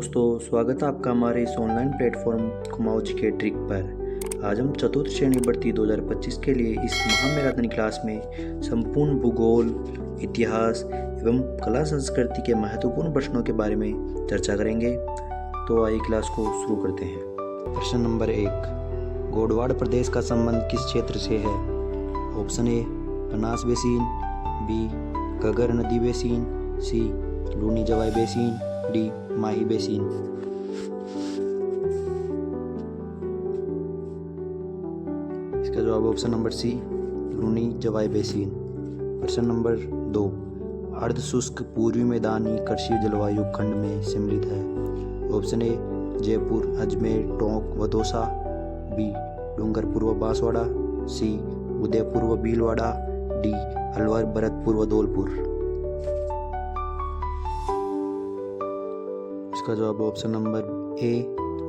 दोस्तों, स्वागत है आपका हमारे इस ऑनलाइन प्लेटफॉर्म कुमाऊँ के ट्रिक पर। आज हम चतुर्थ श्रेणी भर्ती 2025 के लिए इस महामैराथन क्लास में संपूर्ण भूगोल, इतिहास एवं कला संस्कृति के महत्वपूर्ण प्रश्नों के बारे में चर्चा करेंगे। तो आइए क्लास को शुरू करते हैं। प्रश्न नंबर 1, गोडवाड़ प्रदेश का संबंध किस क्षेत्र से है? Option A Banas basin, B Ghaggar नदी basin, C Luni Jawai basin, D Mahi basin. इसका जवाब option number C Luni Jawai basin. प्रश्न नंबर 2, अर्ध शुष्क पूर्वी मैदानी कृषि जलवायु खंड में सम्मिलित है। ऑप्शन ए जयपुर, अजमेर, टोंक व दौसा, बी डूंगरपुर व बांसवाड़ा, सी उदयपुर व भीलवाड़ा, डी अलवर, भरतपुर व धौलपुर। इसका जवाब ऑप्शन नंबर ए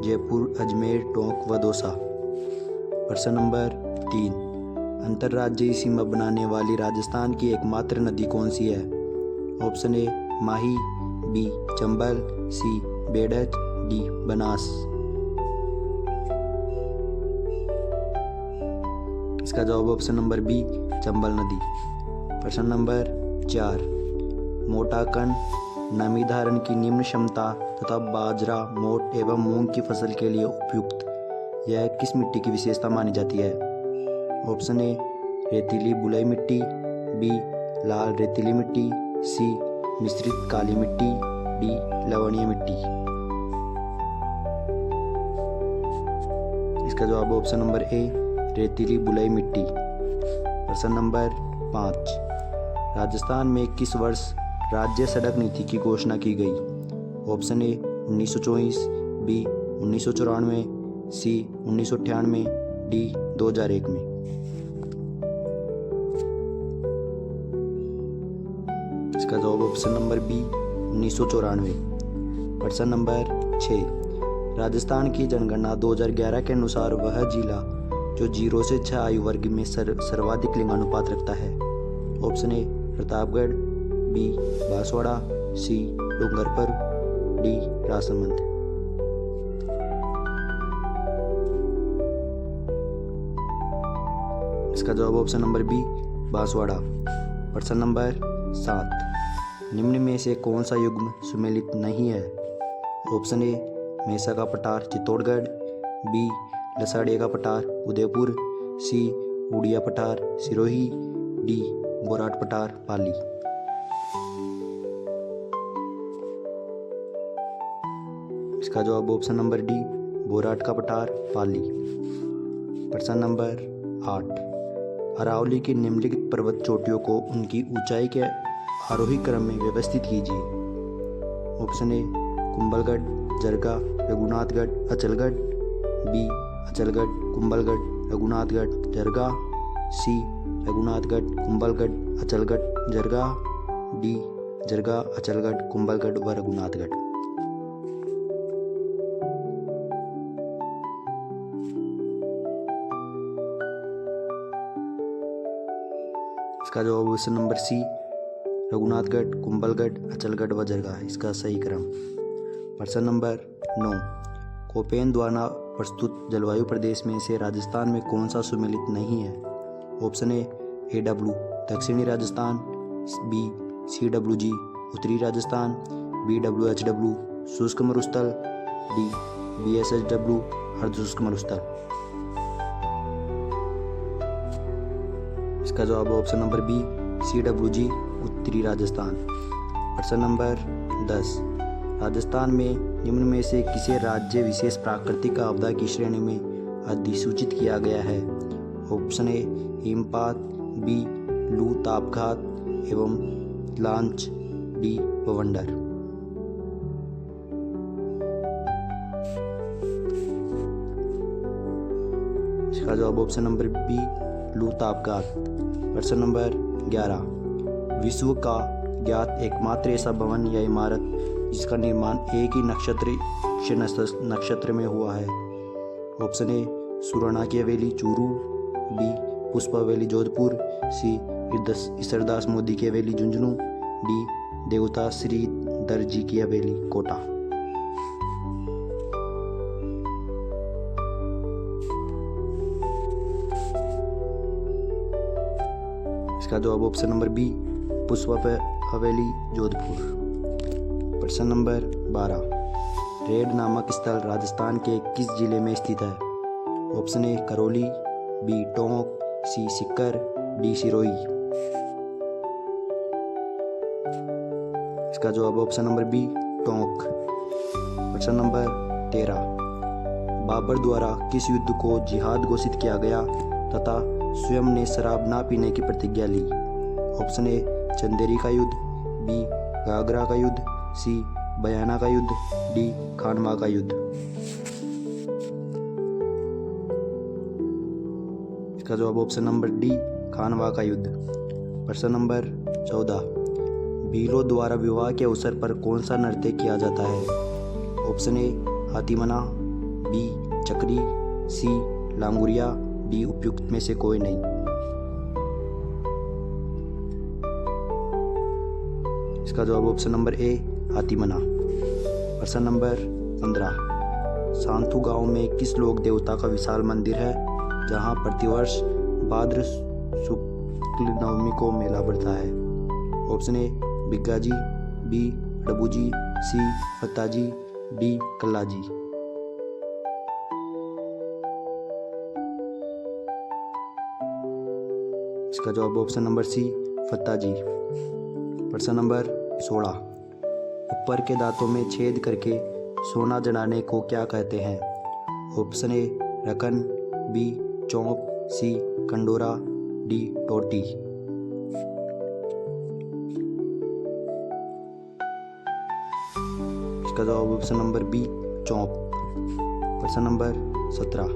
जयपुर, अजमेर, टोंक व दौसा। प्रश्न नंबर 3, अंतर्राज्यीय सीमा बनाने वाली राजस्थान की एकमात्र नदी कौन सी है? Option A Mahi, B Chambal, C Berach, D Banas. इसका जवाब ऑप्शन नंबर बी चंबल नदी। प्रश्न नंबर 4, मोटा कण नमी धारण की निम्न क्षमता तथा बाजरा, मोट एवं मूंग की फसल के लिए उपयुक्त यह किस मिट्टी की विशेषता मानी जाती है? ऑप्शन ए रेतीली बुलई मिट्टी, बी लाल रेतीली मिट्टी, सी मिश्रित काली मिट्टी, डी लवणीय मिट्टी। इसका जवाब ऑप्शन नंबर ए रेतीली बुलई मिट्टी। प्रश्न नंबर 5, राजस्थान में किस वर्ष राज्य सड़क नीति की घोषणा की गई? Option A 1924, B 1994, C 1998, D 2001 में। इसका जवाब ऑप्शन नंबर बी 1994। प्रश्न नंबर 6, राजस्थान की जनगणना 2011 के अनुसार वह जिला जो 0 से 6 आयु वर्ग में सर्वाधिक लिंगानुपात रखता है। Option A Pratapgarh, B Banswara, C Dungarpur, D Rajsamand. इसका जवाब ऑप्शन नंबर बी बांसवाड़ा। प्रश्न नंबर 7, निम्न में से कौन सा युग्म सुमेलित नहीं है? ऑप्शन ए मेसा का पठार चित्तौड़गढ़, बी लसाड़िया का पठार उदयपुर, सी उड़िया पठार सिरोही, डी बोराट पठार पाली। इसका जवाब ऑप्शन नंबर डी बोराट का पठार पाली। प्रश्न नंबर 8, अरावली की निम्नलिखित पर्वत चोटियों को उनकी ऊंचाई के आरोही क्रम में व्यवस्थित कीजिए। Option A Kumbhalgarh, Jarga, Raghunathgarh, Achalgarh, B Achalgarh, Kumbhalgarh, Raghunathgarh, Jarga, C Raghunathgarh, Kumbhalgarh, Achalgarh, Jarga, D Jarga, Achalgarh, Kumbhalgarh व रघुनाथगढ़। इसका जवाब option number C Raghunathgarh, Kumbhalgarh, Achalgarh व जरगा है इसका सही क्रम। प्रश्न नंबर 9, कोपेन द्वारा प्रस्तुत जलवायु प्रदेश में से राजस्थान में कौन सा सुमेलित नहीं है? ऑप्शन ए डब्ल्यू दक्षिणी राजस्थान, बी CWG उत्तरी राजस्थान, बी WHW शुष्क मरुस्थल, डी BSHW अर्ध शुष्क मरुस्थल। इसका जवाब ऑप्शन नंबर बी CWG उत्तरी राजस्थान। प्रश्न नंबर 10, राजस्थान में निम्न में से किसे राज्य विशेष प्राकृतिक आपदा की श्रेणी में अधिसूचित किया गया है? ऑप्शन ए हिमपात, बी लू तापघात एवं लांच, डी बवंडर। इसका जवाब ऑप्शन नंबर बी लू तापघात। प्रश्न नंबर 11, विश्व का ज्ञात एकमात्र ऐसा भवन या इमारत जिसका निर्माण एक ही नक्षत्र में हुआ है? ऑप्शन ए सुरना की हवेली चूरू, बी पुष्प हवेली जोधपुर, सी ईसरदास मोदी की हवेली झुंझुनू, डी देवता श्री दर्जी की हवेली कोटा। इसका जवाब ऑप्शन नंबर बी पुष्पा हवेली जोधपुर। प्रश्न नंबर 12, रेड नामक स्थल राजस्थान के किस जिले में स्थित है? Option A Karauli, B Tonk, C Sikar, D Sirohi. इसका जवाब ऑप्शन नंबर बी टोंक। प्रश्न नंबर 13, बाबर द्वारा किस युद्ध को जिहाद घोषित किया गया तथा स्वयं ने शराब ना पीने की प्रतिज्ञा ली? ऑप्शन ए चंदेरी का युद्ध, बी घाघरा का युद्ध, सी बयाना का युद्ध, डी खानवा का युद्ध। इसका जवाब ऑप्शन नंबर डी खानवा का युद्ध। प्रश्न नंबर 14, भीलों द्वारा विवाह के अवसर पर कौन सा नृत्य किया जाता है? ऑप्शन ए हाथीमना, बी चक्री, सी लांगुरिया, डी उपयुक्त में से कोई नहीं। इसका जवाब ऑप्शन नंबर ए हाथीमना। प्रश्न नंबर 15, सांथू गांव में किस लोक देवता का विशाल मंदिर है जहां प्रतिवर्ष भाद्र शुक्ल नवमी को मेला बढ़ता है? Option A Biggaji, B Dabuji, C Fattaji, D Kallaji. इसका जवाब ऑप्शन नंबर सी फत्ताजी। प्रश्न नंबर 16, ऊपर के दांतों में छेद करके सोना जड़ाने को क्या कहते हैं? ऑप्शन ए रकन, बी चौंक, सी कंडोरा, डी टोटी। इसका जवाब ऑप्शन नंबर बी चौंक। प्रश्न नंबर 17,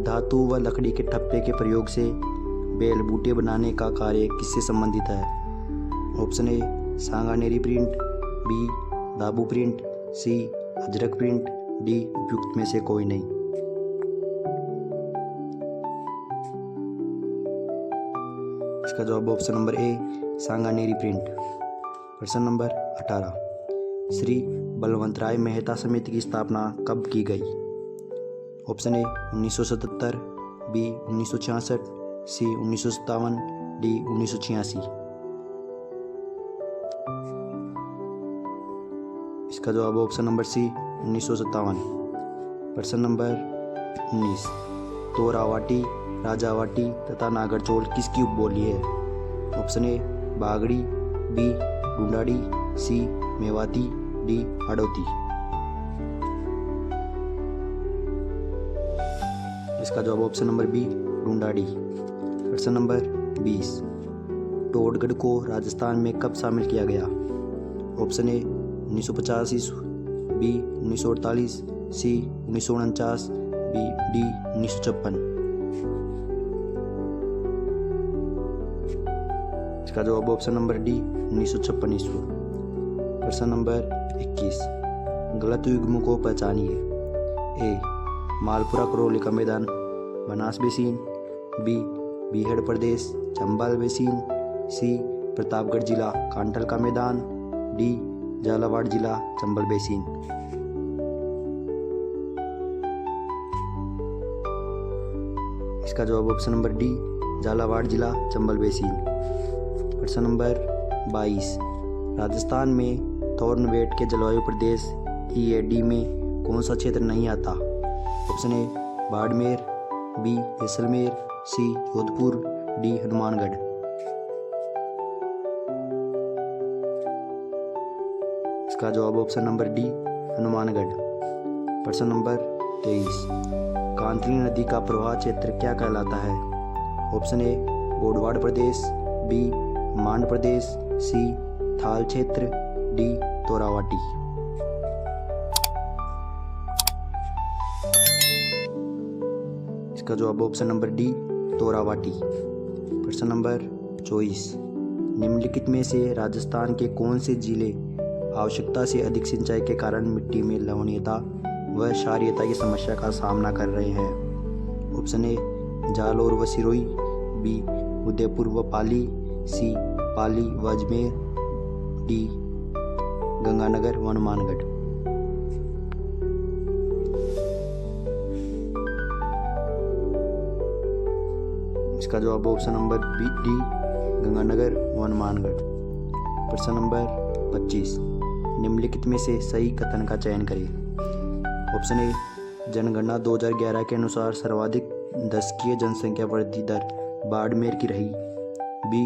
धातु व लकड़ी के ठप्पे के प्रयोग से बेल बूटे बनाने का कार्य किससे संबंधित है? Option A Sanganeri print, B Dabu print, C Ajrakh print, D उपयुक्त में से कोई नहीं। इसका जवाब option number A Sanganeri print. प्रश्न नंबर 18, श्री बलवंतराय मेहता समिति की स्थापना कब की गई? Option A 1977, B 1966, C 1957, D 1986। इसका जवाब ऑप्शन नंबर सी 1957। प्रश्न नंबर 19, तोरावाटी, राजावाटी तथा नागरचौल किसकी उपबोली है? Option A Bagri, B Dhundhari, C Mewati, D Hadoti. इसका जवाब ऑप्शन नंबर बी ढूंढाड़ी। प्रश्न नंबर 20, टोडगढ़ को राजस्थान में कब शामिल किया गया? ऑप्शन ए 1950 ईस्वी, बी 1948, सी 1949, बी डी 1956। इसका जवाब ऑप्शन नंबर डी 1956 ईस्वी। प्रश्न नंबर 21, गलत युग्म को पहचानिए। ए मालपुरा करौली का मैदान बनास बेसिन, बी बीहड़ प्रदेश चंबल बेसिन, सी प्रतापगढ़ जिला कांठल का मैदान, डी झालावाड़ जिला चंबल बेसिन। इसका जवाब ऑप्शन नंबर डी झालावाड़ जिला चंबल बेसिन। प्रश्न नंबर 22, राजस्थान में थॉर्नवेट के जलवायु प्रदेश EAD में कौन सा क्षेत्र नहीं आता? Option A Barmer, B Jaisalmer, C Jodhpur, D Hanumangarh. इसका जवाब ऑप्शन नंबर डी हनुमानगढ़। प्रश्न नंबर 23, कांतली नदी का प्रवाह क्षेत्र क्या कहलाता है? ऑप्शन ए गोडवाड़ प्रदेश, बी मांड प्रदेश, सी थाल क्षेत्र, डी तोरावाटी। इसका जवाब ऑप्शन नंबर डी तोरावाटी। प्रश्न नंबर 24, निम्नलिखित में से राजस्थान के कौन से जिले आवश्यकता से अधिक सिंचाई के कारण मिट्टी में लवणीयता व क्षारीयता की समस्या का सामना कर रहे हैं? ऑप्शन ए जालौर व सिरोही, बी उदयपुर व पाली, सी पाली व अजमेर, डी गंगानगर व हनुमानगढ़। इसका जवाब ऑप्शन नंबर डी गंगानगर व हनुमानगढ़। प्रश्न नंबर 25, निम्नलिखित में से सही कथन का चयन करें। ऑप्शन ए, जनगणना 2011 के अनुसार सर्वाधिक दशकीय जनसंख्या वृद्धि दर बाड़मेर की रही। बी,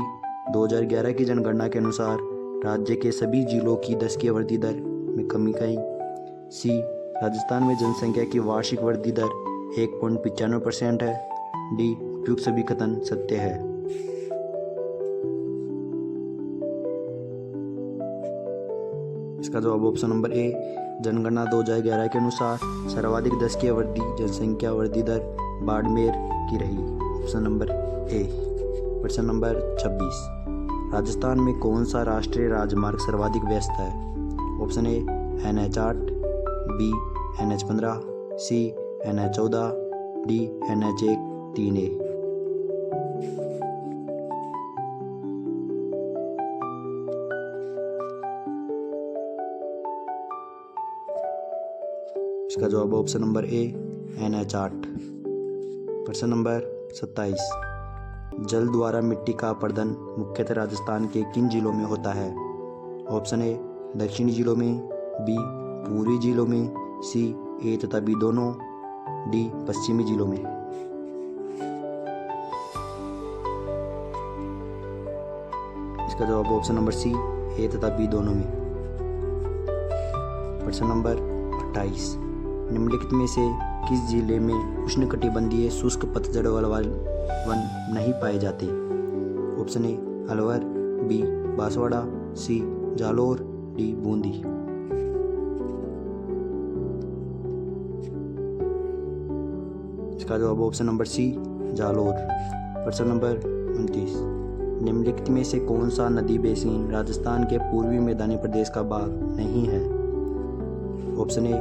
2011 की जनगणना के अनुसार राज्य के सभी जिलों की दशकीय वृद्धि दर में कमी आई। सी, राजस्थान में जनसंख्या की वार्षिक वृद्धि दर 1.95% है। डी, उपयुक्त सभी कथन सत्य है। इसका जवाब ऑप्शन नंबर ए, जनगणना 2011 के अनुसार सर्वाधिक दशकीय वृद्धि जनसंख्या वृद्धि दर बाड़मेर की रही। ऑप्शन नंबर ए। प्रश्न नंबर 26, राजस्थान में कौन सा राष्ट्रीय राजमार्ग सर्वाधिक व्यस्त है। Option A, NH8, B, NH15, C, NH14, D, NH1-3A। इसका जवाब ऑप्शन नंबर ए, NH8। प्रश्न नंबर 27, जल द्वारा मिट्टी का अपरदन मुख्यतः राजस्थान के किन जिलों में होता है। ऑप्शन ए, दक्षिणी जिलों में, बी, पूर्वी जिलों में, सी, ए तथा बी दोनों, डी, पश्चिमी जिलों में। इसका जवाब ऑप्शन नंबर सी, ए तथा बी दोनों में। प्रश्न नंबर 28, निम्नलिखित में से किस जिले में उष्णकटिबंधीय शुष्क पतझड़ वन नहीं पाए जाते। Option A, Alwar, B, Banswara, C, Jalore, D, Bundi. इसका जवाब ऑप्शन नंबर सी, जालोर। प्रश्न नंबर 29, निम्नलिखित में से कौन सा नदी बेसिन राजस्थान के पूर्वी मैदानी प्रदेश का भाग नहीं है। Option A,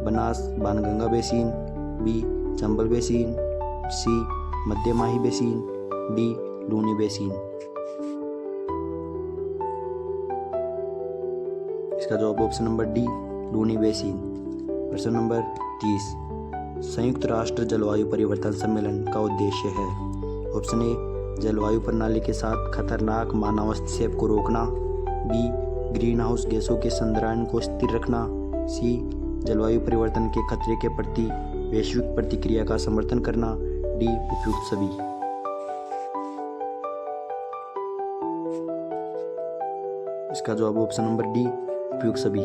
Banas Banganga basin, B, Chambal basin, C, मध्य Mahi basin, D, Luni basin. इसका जवाब option number D, Luni basin. प्रश्न नंबर 30, संयुक्त राष्ट्र जलवायु परिवर्तन सम्मेलन का उद्देश्य है। ऑप्शन ए, जलवायु प्रणाली के साथ खतरनाक मानव हस्तक्षेप को रोकना, बी, ग्रीन हाउस गैसों के संचरण को स्थिर रखना, सी, जलवायु परिवर्तन के खतरे के प्रति वैश्विक प्रतिक्रिया का समर्थन करना, डी, उपयुक्त सभी। इसका जवाब ऑप्शन नंबर डी, उपयुक्त सभी।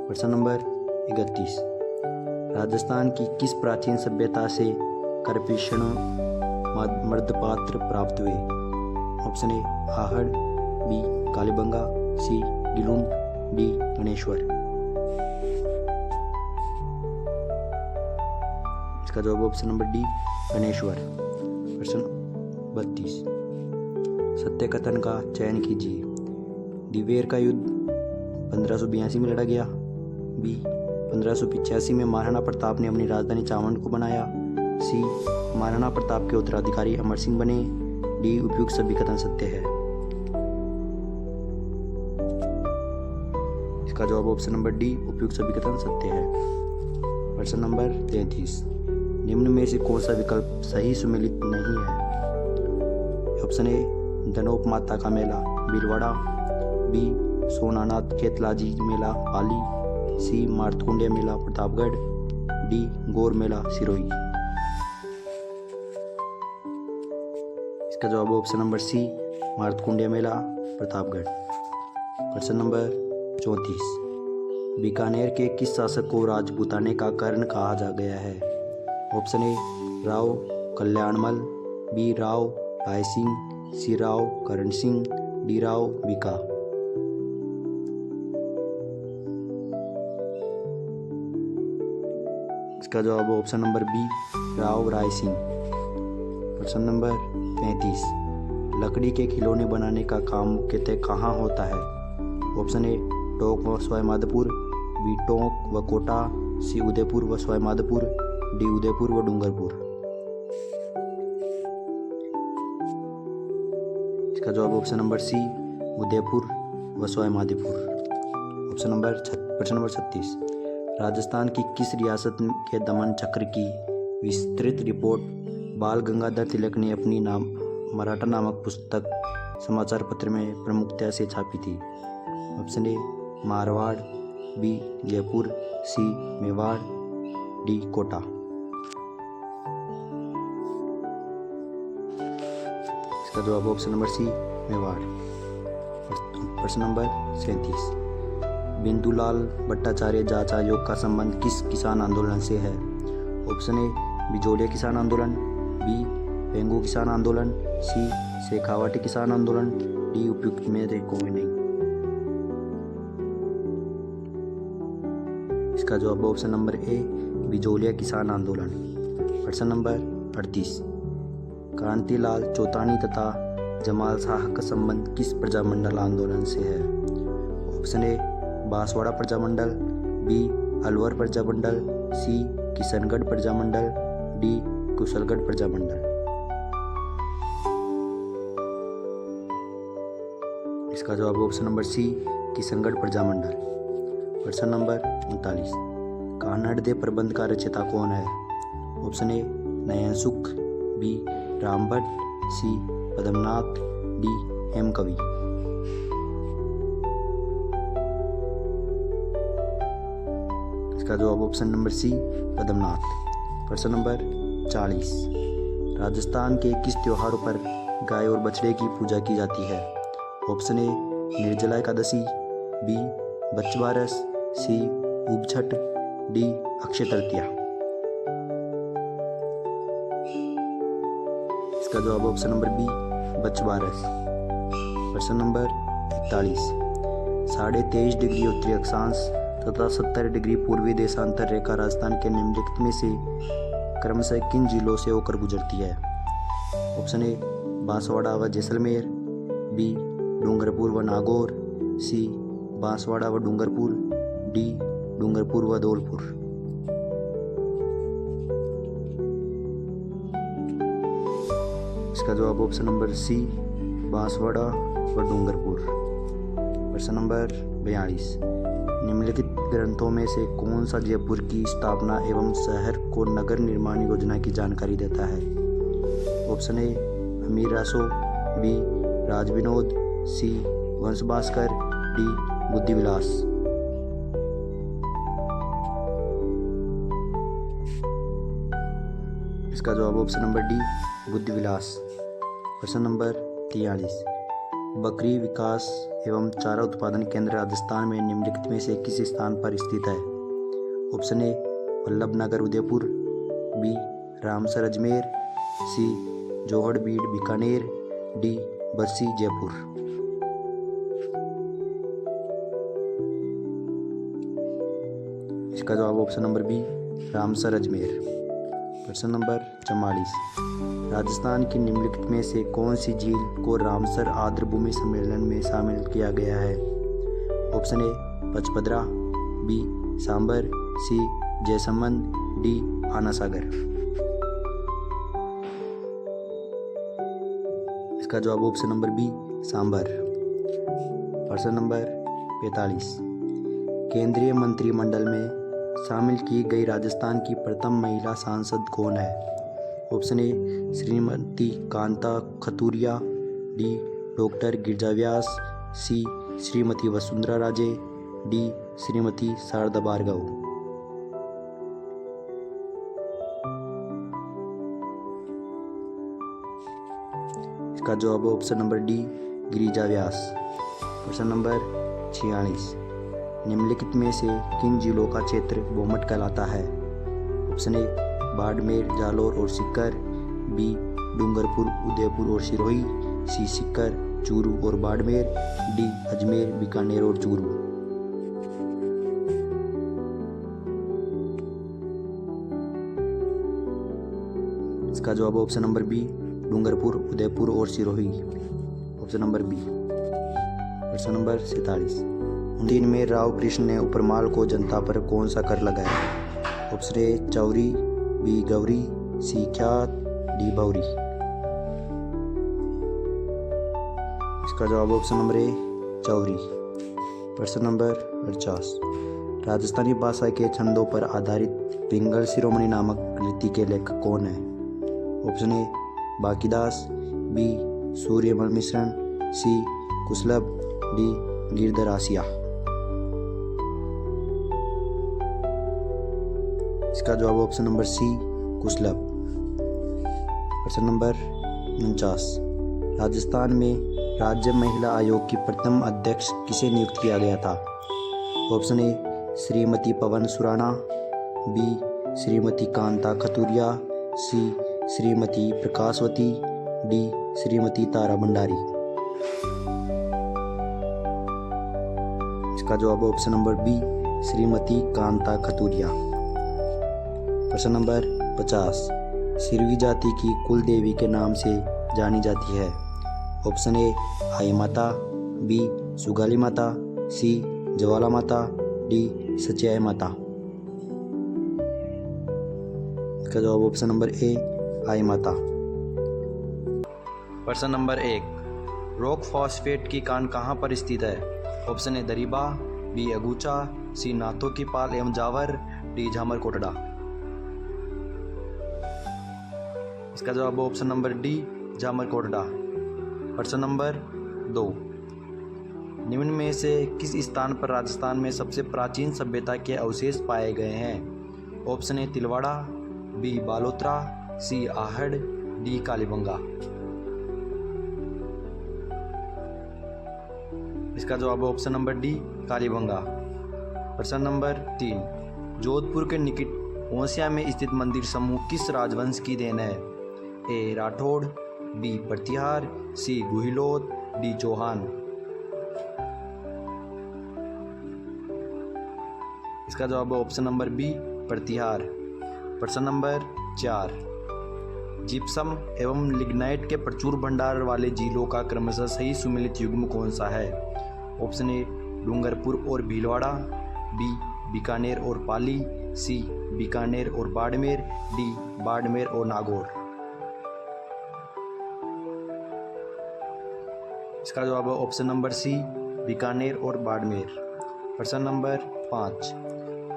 प्रश्न नंबर 31, राजस्थान की किस प्राचीन सभ्यता से करपीषण मृदपात्र प्राप्त हुए। Option A, Ahar, B, Kalibangan, C, Gilund, D, Ganeshwar. इसका जवाब ऑप्शन नंबर डी, गणेश्वर। प्रश्न 32, सत्य कथन का चयन कीजिए। दिवेर का युद्ध 1582 में लड़ा गया। बी, 1585 में महाराणा प्रताप ने अपनी राजधानी चावंड को बनाया। सी, महाराणा प्रताप के उत्तराधिकारी अमर सिंह बने। डी, उपयुक्त सभी कथन सत्य है। इसका जवाब ऑप्शन नंबर डी, उपयुक्त सभी कथन सत्य है। प्रश्न नंबर 33, निम्न में से कौन सा विकल्प सही सुमेलित नहीं है। ऑप्शन ए, धनोप माता का मेला भीलवाड़ा, बी, सोनानाथ खेतलाजी मेला पाली, सी, मार्तकुंडिया मेला प्रतापगढ़, डी, गौर मेला सिरोही। इसका जवाब ऑप्शन नंबर सी, मार्तकुंडिया मेला प्रतापगढ़। प्रश्न नंबर 34, बीकानेर के किस शासक को राजपूताने का कर्ण कहा जा गया है। Option A, Rao Kalyanmal, B, Rao Rai Singh, C, Rao Karan Singh, D, Rao Bika. इसका जवाब option number B, Rao Rai Singh. प्रश्न नंबर 35, लकड़ी के खिलौने बनाने का काम मुख्यतः कहाँ होता है। ऑप्शन ए, टोंक व सवाईमाधोपुर, बी, टोंक व कोटा, सी, उदयपुर व सवाईमाधोपुर, डी, उदयपुर व डूंगरपुर। इसका जवाब ऑप्शन नंबर सी, उदयपुर व सवाईमाधोपुर। प्रश्न नंबर 36, राजस्थान की किस रियासत के दमन चक्र की विस्तृत रिपोर्ट बाल गंगाधर तिलक ने अपनी मराठा नामक पुस्तक समाचार पत्र में प्रमुखता से छापी थी? Option A Marwar, B Jaipur, C Mewar, D Kota. इसका जवाब ऑप्शन नंबर सी मेवाड़। प्रश्न नंबर 37, बिंदुलाल भट्टाचार्य जांच आयोग का संबंध किस किसान आंदोलन से है? ऑप्शन ए बिजोलिया किसान आंदोलन, बी पेंगू किसान आंदोलन, सी शेखावाटी किसान आंदोलन, डी उपयुक्त में से कोई नहीं। इसका जवाब ऑप्शन नंबर ए बिजोलिया किसान आंदोलन। प्रश्न नंबर 38, कांतिलाल चौतानी तथा जमाल शाह का संबंध किस प्रजामंडल आंदोलन से है? Option A Banswara Prajamandal, B Alwar Prajamandal, C Kishangarh Prajamandal, D Kushalgarh Prajamandal. इसका जवाब option number C Kishangarh Prajamandal. प्रश्न नंबर 39, कान्हड़ प्रबंध का रचयिता कौन है? ऑप्शन ए नयन सुख, बी राम भट्ट, सी पद्मनाथ, डी हेमकवि। इसका जवाब ऑप्शन नंबर सी पद्मनाथ। प्रश्न नंबर 40, राजस्थान के किस त्योहारों पर गाय और बछड़े की पूजा की जाती है? ऑप्शन ए निर्जला एकादशी, बी बच्चबारस, सी ऊब छठ, डी अक्षय तृतीया। इसका जवाब ऑप्शन नंबर बी बच्चबारस। प्रश्न नंबर 41, 23.5 डिग्री उत्तरी अक्षांश तथा 70 डिग्री पूर्वी देशांतर रेखा राजस्थान के निम्नलिखित में से क्रमशः किन जिलों से होकर गुजरती है? ऑप्शन ए बांसवाड़ा व जैसलमेर, बी डूंगरपुर व नागौर, सी बांसवाड़ा व डूंगरपुर, डी डूंगरपुर व धौलपुर। इसका जवाब ऑप्शन नंबर सी बांसवाड़ा व डूंगरपुर। प्रश्न नंबर 42, निम्नलिखित ग्रंथों में से कौन सा जयपुर की स्थापना एवं शहर को नगर निर्माण योजना की जानकारी देता है? ऑप्शन ए अमीर रासो, बी राज विनोद, सी वंश भास्कर, डी बुद्धि विलास। इसका जवाब ऑप्शन नंबर डी बुद्धि विलास। प्रश्न नंबर 43, बकरी विकास एवं चारा उत्पादन केंद्र राजस्थान में निम्नलिखित में से किस स्थान पर स्थित है? Option A Vallabhnagar Udaipur, B Ramsar Ajmer, C Jorbeer Bikaner, D Bassi Jaipur. इसका जवाब option number B Ramsar Ajmer. प्रश्न नंबर 44, राजस्थान की निम्नलिखित में से कौन सी झील को रामसर आर्द्रभूमि सम्मेलन में शामिल किया गया है? Option A Pachpadra, B Sambhar, C Jaisamand, D Ana Sagar. इसका जवाब ऑप्शन नंबर बी सांबर। प्रश्न नंबर 45, केंद्रीय मंत्रिमंडल में शामिल की गई राजस्थान की प्रथम महिला सांसद कौन है? Option A Shrimati Kanta Khaturia, D doctor Girija Vyas, C Shrimati Vasundhara Raje, D Shrimati Sharda Bhargava. इसका जवाब option number D Girija Vyas. प्रश्न नंबर 46, निम्नलिखित में से किन जिलों का क्षेत्र बोमट कहलाता है? ऑप्शन ए बाड़मेर, जालौर और सीकर, बी डूंगरपुर, उदयपुर और सिरोही, सी सीकर, चूरू और बाड़मेर, डी अजमेर, बीकानेर और चूरू। इसका जवाब option number B Dungarpur, Udaipur और सिरोही। Option number B. प्रश्न नंबर 47, 19 में राव कृष्ण ने उपरमाल को जनता पर कौन सा कर लगाया? ऑप्शन ए चौरी, बी गौरी, सी ख्यात, डी बौरी। इसका जवाब ऑप्शन नंबर ए चौरी। प्रश्न नंबर 48, राजस्थानी भाषा के छंदों पर आधारित पिंगल शिरोमणि नामक कृति के लेखक कौन है? ऑप्शन ए बाकीदास, बी सूर्यमल मिश्रण, सी कुशलभ, डी गिरधरासिया। इसका जवाब ऑप्शन नंबर सी कुशलभ। प्रश्न नंबर 49, राजस्थान में राज्य महिला आयोग की प्रथम अध्यक्ष किसे नियुक्त किया गया था? Option A Shrimati Pawan Surana, B Shrimati Kanta Khaturia, C Shrimati Prakashvati, D Shrimati Tara Bhandari. इसका जवाब option number B Shrimati Kanta Khaturia. प्रश्न नंबर 50, सिरवी जाति की कुल देवी के नाम से जानी जाती है? ऑप्शन ए आई माता, बी सुगाली माता, सी ज्वाला माता, डी सच्याई माता। इसका जवाब ऑप्शन नंबर ए आई माता। प्रश्न नंबर 1, रॉक फॉस्फेट की कान कहाँ पर स्थित है? ऑप्शन ए दरीबा, बी अगूचा, सी नाथों की पाल एवं जावर, डी झामर कोटड़ा। इसका जवाब ऑप्शन नंबर डी झामर कोटड़ा। प्रश्न नंबर 2, निम्न में से किस स्थान पर राजस्थान में सबसे प्राचीन सभ्यता के अवशेष पाए गए हैं? Option A Tilwara, B Balotra, C Ahar, D Kalibangan. इसका जवाब ऑप्शन नंबर डी कालीबंगा। प्रश्न नंबर 3, जोधपुर के निकट ओसिया में स्थित मंदिर समूह किस राजवंश की देन है? ए राठौड़, बी प्रतिहार, सी गुहिलोत, डी चौहान। इसका जवाब ऑप्शन नंबर बी प्रतिहार। प्रश्न नंबर 4, जिप्सम एवं लिग्नाइट के प्रचुर भंडार वाले जिलों का क्रमशः सही सुमेलित युग्म कौन सा है? ऑप्शन ए डूंगरपुर और भीलवाड़ा, बी बीकानेर और पाली, सी बीकानेर और बाड़मेर, डी बाड़मेर और नागौर। इसका जवाब है ऑप्शन नंबर सी बीकानेर और बाड़मेर। प्रश्न नंबर 5,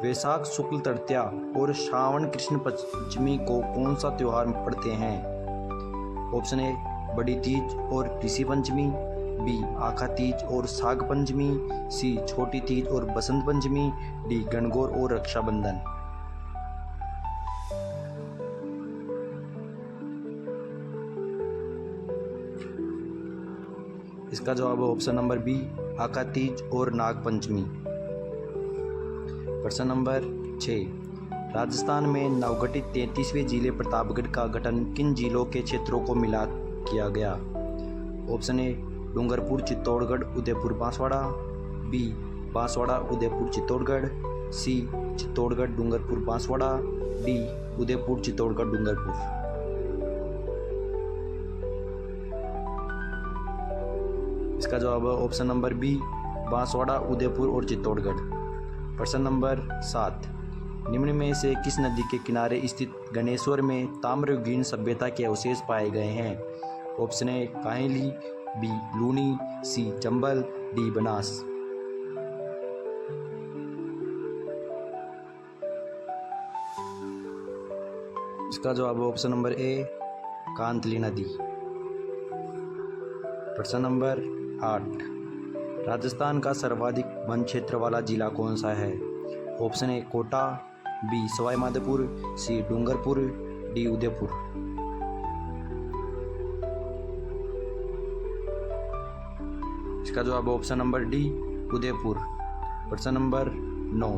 वैशाख शुक्ल तृतीया और श्रावण कृष्ण पंचमी को कौन सा त्योहार पड़ते हैं? ऑप्शन ए बड़ी तीज और ऋषि पंचमी, बी आखा तीज और साग पंचमी, सी छोटी तीज और बसंत पंचमी, डी गणगौर और रक्षाबंधन। इसका जवाब है ऑप्शन नंबर बी आका तीज और नाग पंचमी। प्रश्न नंबर 6, राजस्थान में नवगठित 33वें जिले प्रतापगढ़ का गठन किन जिलों के क्षेत्रों को मिला किया गया? Option A Dungarpur Chittorgarh Udaipur Banswara, B Banswara Udaipur Chittorgarh, C Chittorgarh Dungarpur Banswara, D Udaipur Chittorgarh Dungarpur. इसका जवाब है option number B Banswara Udaipur और चित्तौड़गढ़। प्रश्न नंबर 7, निम्न में से किस नदी के किनारे स्थित गणेश्वर में ताम्रयुगीन सभ्यता के अवशेष पाए गए हैं? Option A Kahili, B Luni, C Chambal, D Banas. इसका जवाब है ऑप्शन नंबर ए कांतली नदी। प्रश्न नंबर 8, राजस्थान का सर्वाधिक वन क्षेत्र वाला जिला कौन सा है? Option A Kota, B Sawai Madhopur, C Dungarpur, D Udaipur. इसका जवाब ऑप्शन नंबर डी उदयपुर। प्रश्न नंबर 9,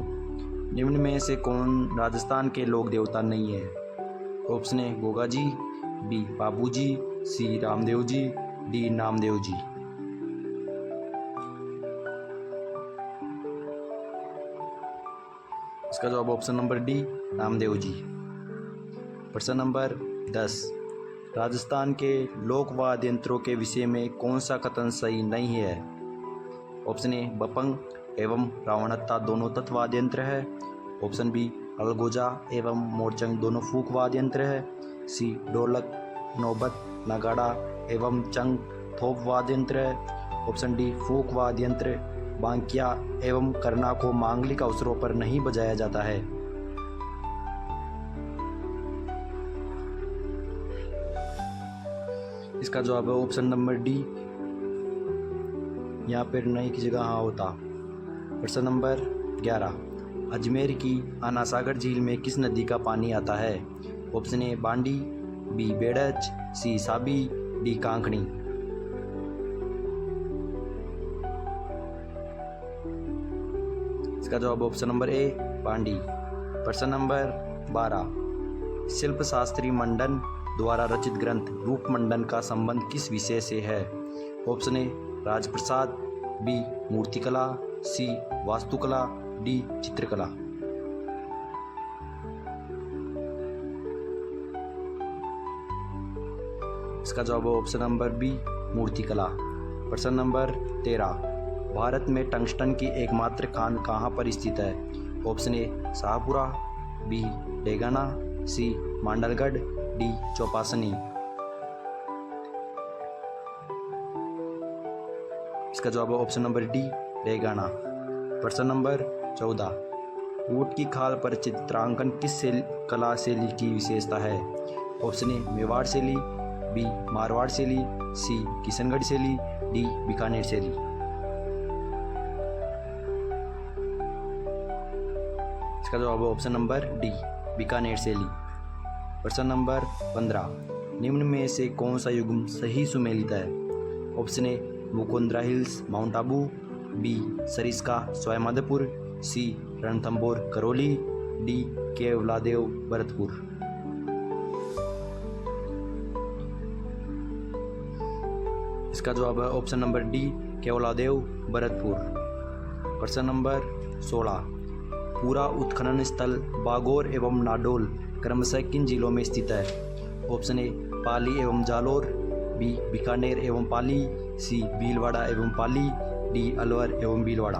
निम्न में से कौन राजस्थान के लोक देवता नहीं है? Option A Goga ji, B Babu ji, C Ramdev ji, D Namdev ji. इसका जवाब option number D Namdev ji. प्रश्न नंबर 10, राजस्थान के लोक वाद्य यंत्रों के विषय में कौन सा कथन सही नहीं है? ऑप्शन ए बपंग एवं रावणत्ता दोनों तत्व वाद्य यंत्र है, ऑप्शन बी अलगोजा एवं मोरचंग दोनों फूक वाद्य यंत्र है, सी ढोलक नौबत नगाड़ा एवं चंग थोप वाद्य यंत्र है, ऑप्शन डी फूक वाद्य यंत्र बांकिया एवं करना को मांगलिक अवसरों पर नहीं बजाया जाता है। इसका जवाब है ऑप्शन नंबर डी यहाँ पर नहीं की जगह हाँ होता। प्रश्न नंबर 11, अजमेर की आनासागर झील में किस नदी का पानी आता है? Option A Bandi, B Berach, C Sabi, D Kankani. इसका जवाब ऑप्शन नंबर ए बांडी। प्रश्न नंबर 12, शिल्प शास्त्री मंडन द्वारा रचित ग्रंथ रूपमंडन का संबंध किस विषय से है? ऑप्शन ए राजप्रसाद, बी मूर्तिकला, सी वास्तुकला, डी चित्रकला। इसका जवाब ऑप्शन नंबर बी मूर्तिकला। प्रश्न नंबर 13, भारत में टंगस्टन की एकमात्र खान कहाँ पर स्थित है? Option A Shahpura, B Degana, C Mandalgarh, D Chopasni. इसका जवाब ऑप्शन नंबर डी डेगाना। प्रश्न नंबर 14, ऊंट की खाल पर चित्रांकन किस कला शैली की विशेषता है? ऑप्शन ए मेवाड़ शैली, बी मारवाड़ शैली, सी किशनगढ़ शैली, डी बीकानेर शैली। इसका जवाब ऑप्शन नंबर डी बीकानेर शैली। प्रश्न नंबर 15, निम्न में से कौन सा युग्म सही सुमेलित है? Option A Mukundra hills Mount Abu, B Sariska Sawai Madhopur, C Ranthambore Karauli, D Keoladeo Bharatpur. इसका जवाब है option number D Keoladeo Bharatpur. प्रश्न नंबर 16, पूरा उत्खनन स्थल बागोर एवं नाडोल क्रमशः किन जिलों में स्थित है? ऑप्शन ए पाली एवं जालोर, बी बीकानेर एवं पाली, सी भीलवाड़ा एवं पाली, डी अलवर एवं भीलवाड़ा।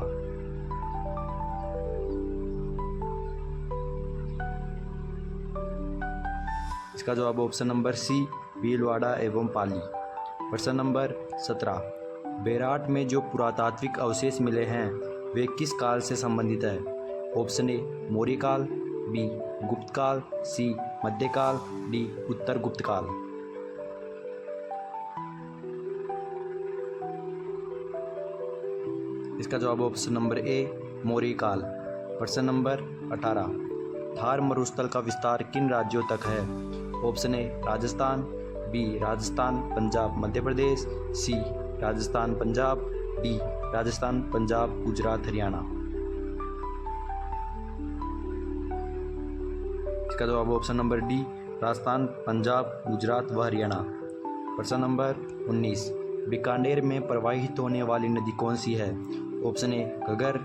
इसका जवाब ऑप्शन नंबर सी भीलवाड़ा एवं पाली। प्रश्न नंबर 17, बेराट में जो पुरातात्विक अवशेष मिले हैं वे किस काल से संबंधित है? ऑप्शन ए मौर्य काल, बी गुप्त काल, सी मध्यकाल, डी उत्तर गुप्त काल। इसका जवाब ऑप्शन नंबर ए मौर्य काल। प्रश्न नंबर 18, थार मरुस्थल का विस्तार किन राज्यों तक है? Option A Rajasthan, B Rajasthan Punjab Madhya Pradesh, C Rajasthan Punjab, D Rajasthan Punjab Gujarat Haryana. इसका जवाब option number D Rajasthan Punjab Gujarat व हरियाणा। प्रश्न नंबर 19, बीकानेर में प्रवाहित होने वाली नदी कौन सी है? Option A Ghaggar,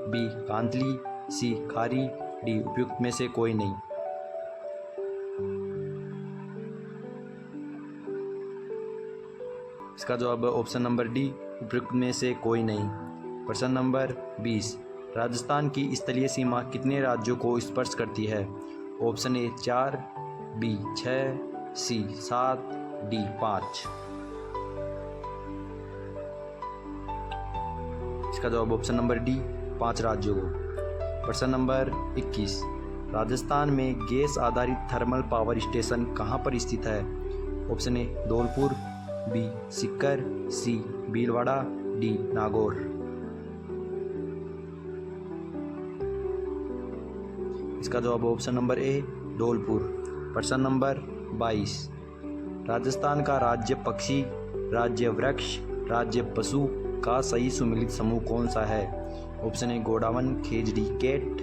B Kantli, C Khari, D उपयुक्त में से कोई नहीं। इसका जवाब ऑप्शन नंबर डी उपयुक्त में से कोई नहीं। प्रश्न नंबर 20, राजस्थान की स्थलीय सीमा कितने राज्यों को स्पर्श करती है? Option A 4, B 6, C 7, D 5। इसका जवाब ऑप्शन नंबर डी 5 राज्यों को। प्रश्न नंबर 21, राजस्थान में गैस आधारित थर्मल पावर स्टेशन कहाँ पर स्थित है? Option A Dholpur, B Sikar, C Bhilwara, D Nagaur. इसका जवाब ऑप्शन नंबर ए धौलपुर। प्रश्न नंबर 22, राजस्थान का राज्य पक्षी, राज्य वृक्ष, राज्य पशु का सही सुमेलित समूह कौन सा है? ऑप्शन ए गोडावन खेजड़ी कैट,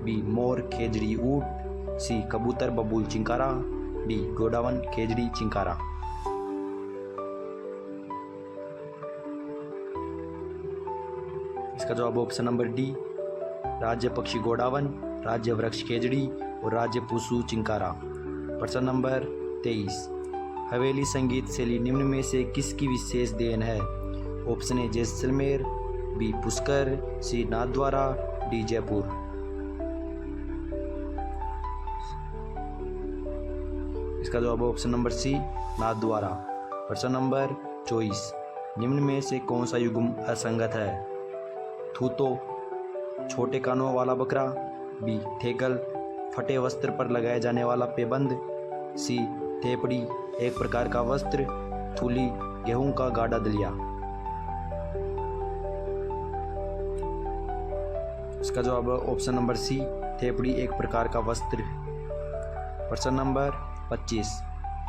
बी मोर खेजड़ी ऊँट, सी कबूतर बबूल चिंकारा, डी गोडावन खेजड़ी चिंकारा। इसका जवाब ऑप्शन नंबर डी राज्य पक्षी गोडावन, राज्य वृक्ष खेजड़ी और राज्य पशु चिंकारा। प्रश्न नंबर 23, हवेली संगीत शैली निम्न में से किसकी विशेष देन है? Option A Jaisalmer, B Pushkar, C Nathdwara, D Jaipur. इसका जवाब ऑप्शन नंबर सी नाथद्वारा। प्रश्न नंबर 24, निम्न में से कौन सा युग्म असंगत है? थूतो छोटे कानों वाला बकरा, बी थेगल फटे वस्त्र पर लगाए जाने वाला पेबंद, सी थेपड़ी एक प्रकार का वस्त्र, थूली गेहूं का गाढ़ा दलिया। इसका जवाब है ऑप्शन नंबर सी, थेपड़ी एक प्रकार का वस्त्र। प्रश्न नंबर 25,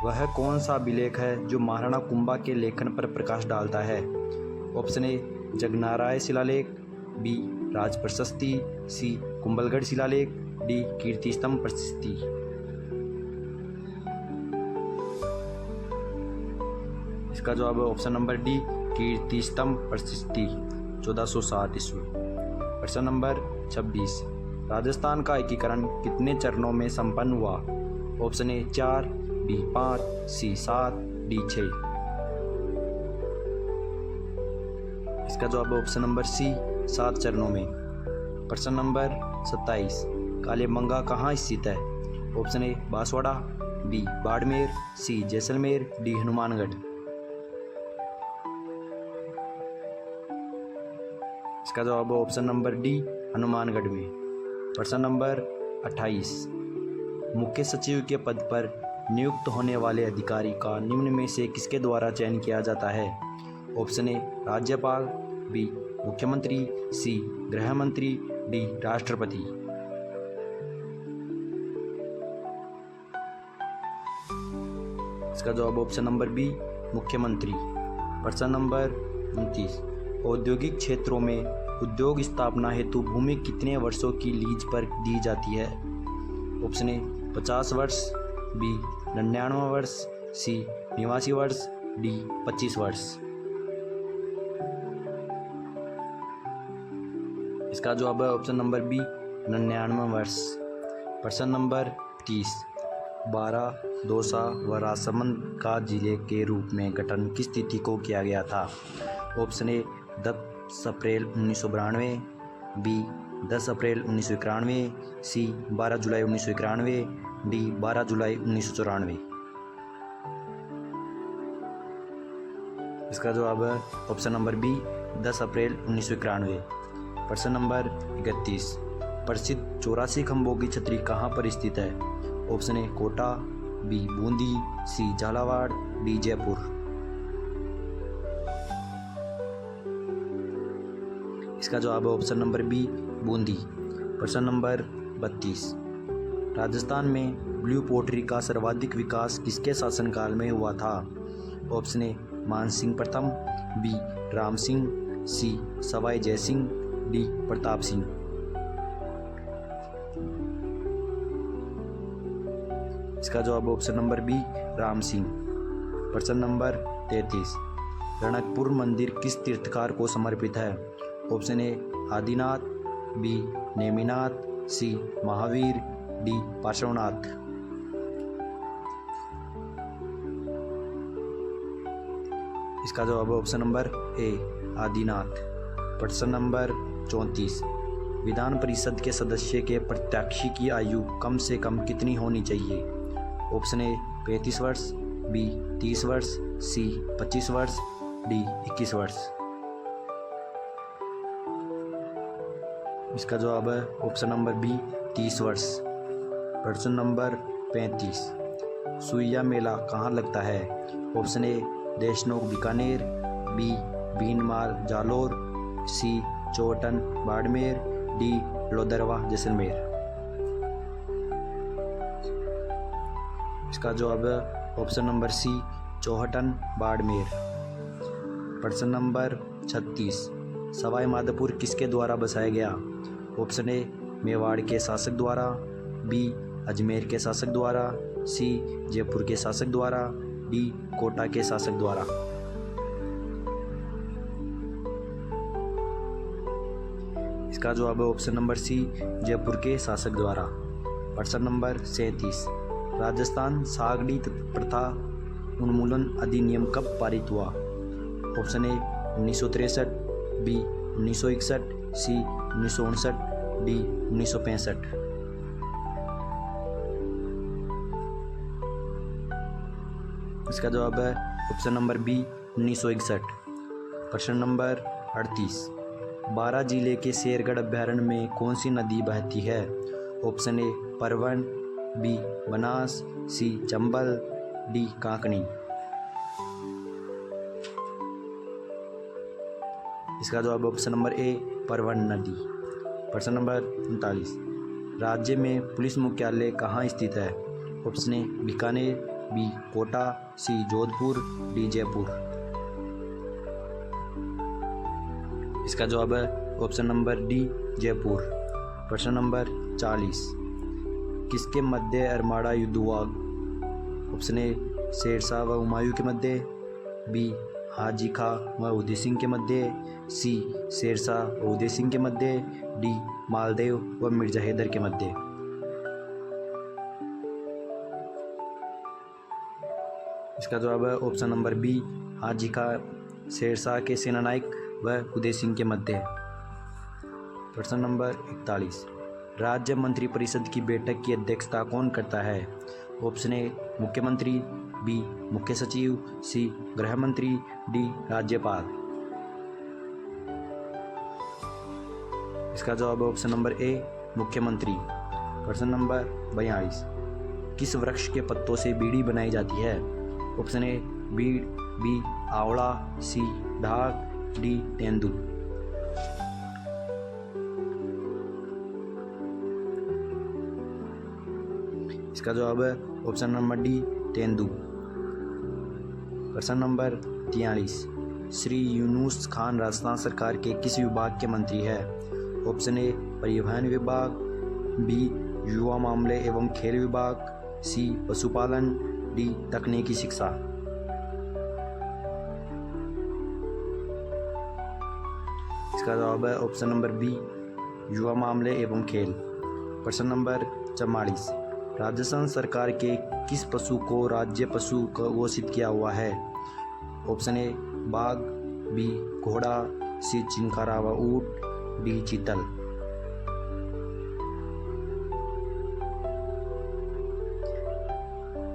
वह कौन सा अभिलेख है जो महाराणा कुंभा के लेखन पर प्रकाश डालता है? ऑप्शन ए जगनाराय शिलालेख, बी राज प्रशस्ति, सी कुंभलगढ़ शिलालेख, डी कीर्ति स्तंभ प्रशस्ति। इसका जवाब है ऑप्शन नंबर डी, कीर्ति स्तंभ प्रशस्ति, 1460 ईस्वी। प्रश्न नंबर 26, राजस्थान का एकीकरण कितने चरणों में संपन्न हुआ? Option A 4, B 5, C 7, D 6। इसका जवाब है ऑप्शन नंबर सी, 7 चरणों में। प्रश्न नंबर 27, कालीबंगा कहाँ स्थित है? Option A Banswara, B Barmer, C Jaisalmer, D Hanumangarh. इसका जवाब है ऑप्शन नंबर डी, हनुमानगढ़ में। प्रश्न नंबर 28, मुख्य सचिव के पद पर नियुक्त होने वाले अधिकारी का निम्न में से किसके द्वारा चयन किया जाता है? ऑप्शन ए राज्यपाल, बी मुख्यमंत्री, सी गृह मंत्री, डी राष्ट्रपति। इसका जवाब ऑप्शन नंबर बी, मुख्यमंत्री। प्रश्न नंबर 29, औद्योगिक क्षेत्रों में उद्योग स्थापना हेतु भूमि कितने वर्षों की लीज पर दी जाती है? ऑप्शन ए 50 वर्ष, बी 99 वर्ष, सी 89 वर्ष, डी 25 वर्ष। इसका जवाब है ऑप्शन नंबर बी, 99 वर्ष। प्रश्न नंबर 30, बारा, दौसा व राजसमंद का जिले के रूप में गठन किस तिथि को किया गया था? ऑप्शन ए 10 अप्रैल 1992, बी 10 अप्रैल 1991, सी 12 जुलाई 1991, डी 12 जुलाई 1994। इसका जवाब है ऑप्शन नंबर बी, 10 अप्रैल 1991। प्रश्न नंबर 31, प्रसिद्ध 84 खंभों की छतरी कहाँ पर स्थित है? Option A Kota, B Bundi, C Jhalawar, D Jaipur. इसका जवाब है ऑप्शन नंबर बी, बूंदी। प्रश्न नंबर 32, राजस्थान में ब्लू पोट्री का सर्वाधिक विकास किसके शासनकाल में हुआ था? ऑप्शन ए मानसिंह प्रथम, B Ram Singh, C Sawai Jaisingh, D Pratap Singh. इसका जवाब option number B, Ram Singh. प्रश्न नंबर 33, रणकपुर मंदिर किस तीर्थकार को समर्पित है? Option A Adinath, B Neminath, C Mahavir, D Parshvanath. इसका जवाब है ऑप्शन नंबर ए आदिनाथ। प्रश्न नंबर 34, विधान परिषद के सदस्य के प्रत्याशी की आयु कम से कम कितनी होनी चाहिए? ऑप्शन ए 35 वर्ष, बी 30 वर्ष, सी 25 वर्ष, डी 21 वर्ष। इसका जवाब है ऑप्शन नंबर बी 30 वर्ष। प्रश्न नंबर 35, सुइया मेला कहाँ लगता है? Option A Deshnok Bikaner, B Bhinmal Jalore, C Chauhtan Barmer, D Lodurva Jaisalmer. इसका जवाब है option number C Chauhtan Barmer. प्रश्न नंबर 36, सवाई माधोपुर किसके द्वारा बसाया गया? ऑप्शन ए मेवाड़ के शासक द्वारा, बी अजमेर के शासक द्वारा, सी जयपुर के शासक द्वारा, डी कोटा के शासक द्वारा। इसका जवाब है ऑप्शन नंबर सी जयपुर के शासक द्वारा। प्रश्न नंबर 37, राजस्थान सागड़ी प्रथा उन्मूलन अधिनियम कब पारित हुआ? Option A 1963, B 1961, C 1959, D 1965। इसका जवाब है ऑप्शन नंबर बी 1961। प्रश्न नंबर 38, बारा जिले के शेरगढ़ अभ्यारण्य में कौन सी नदी बहती है? Option A Parvan, B Banas, C Chambal, D Kankni. इसका जवाब ऑप्शन नंबर ए परवन नदी। प्रश्न नंबर 39, राज्य में पुलिस मुख्यालय कहाँ स्थित है? Option A Bikaner, B Kota, C Jodhpur, D Jaipur. इसका जवाब है ऑप्शन नंबर डी जयपुर। प्रश्न नंबर 40, किसके मध्य अरमाड़ा युद्ध हुआ? ऑप्शन ए शेरशाह व हुमायूं के मध्य, बी हाजी खां व उदय सिंह के मध्य, सी शेरशाह व उदय सिंह के मध्य, डी मालदेव व मिर्जा हैदर के मध्य। इसका जवाब है ऑप्शन नंबर बी हाजी खां शेरशाह के सेनानायक व उदय सिंह के मध्य। प्रश्न नंबर 41, राज्य मंत्रिपरिषद की बैठक की अध्यक्षता कौन करता है? ऑप्शन ए मुख्यमंत्री, बी मुख्य सचिव, सी गृह मंत्री, डी राज्यपाल। इसका जवाब है ऑप्शन नंबर ए मुख्यमंत्री। प्रश्न नंबर 42, किस वृक्ष के पत्तों से बीड़ी बनाई जाती है? ऑप्शन ए बीड़, बी आंवला, सी ढाक, डी तेंदू। इसका जवाब है ऑप्शन नंबर डी तेंदू। प्रश्न नंबर 43, श्री यूनुस खान राजस्थान सरकार के किस विभाग के मंत्री है? ऑप्शन ए परिवहन विभाग, बी युवा मामले एवं खेल विभाग, सी पशुपालन, डी तकनीकी शिक्षा। इसका जवाब है ऑप्शन नंबर बी युवा मामले एवं खेल। प्रश्न नंबर 44, राजस्थान सरकार के किस पशु को राज्य पशु घोषित किया हुआ है? ऑप्शन ए बाघ, बी घोड़ा, सी चिंकारा व ऊंट, डी चीतल।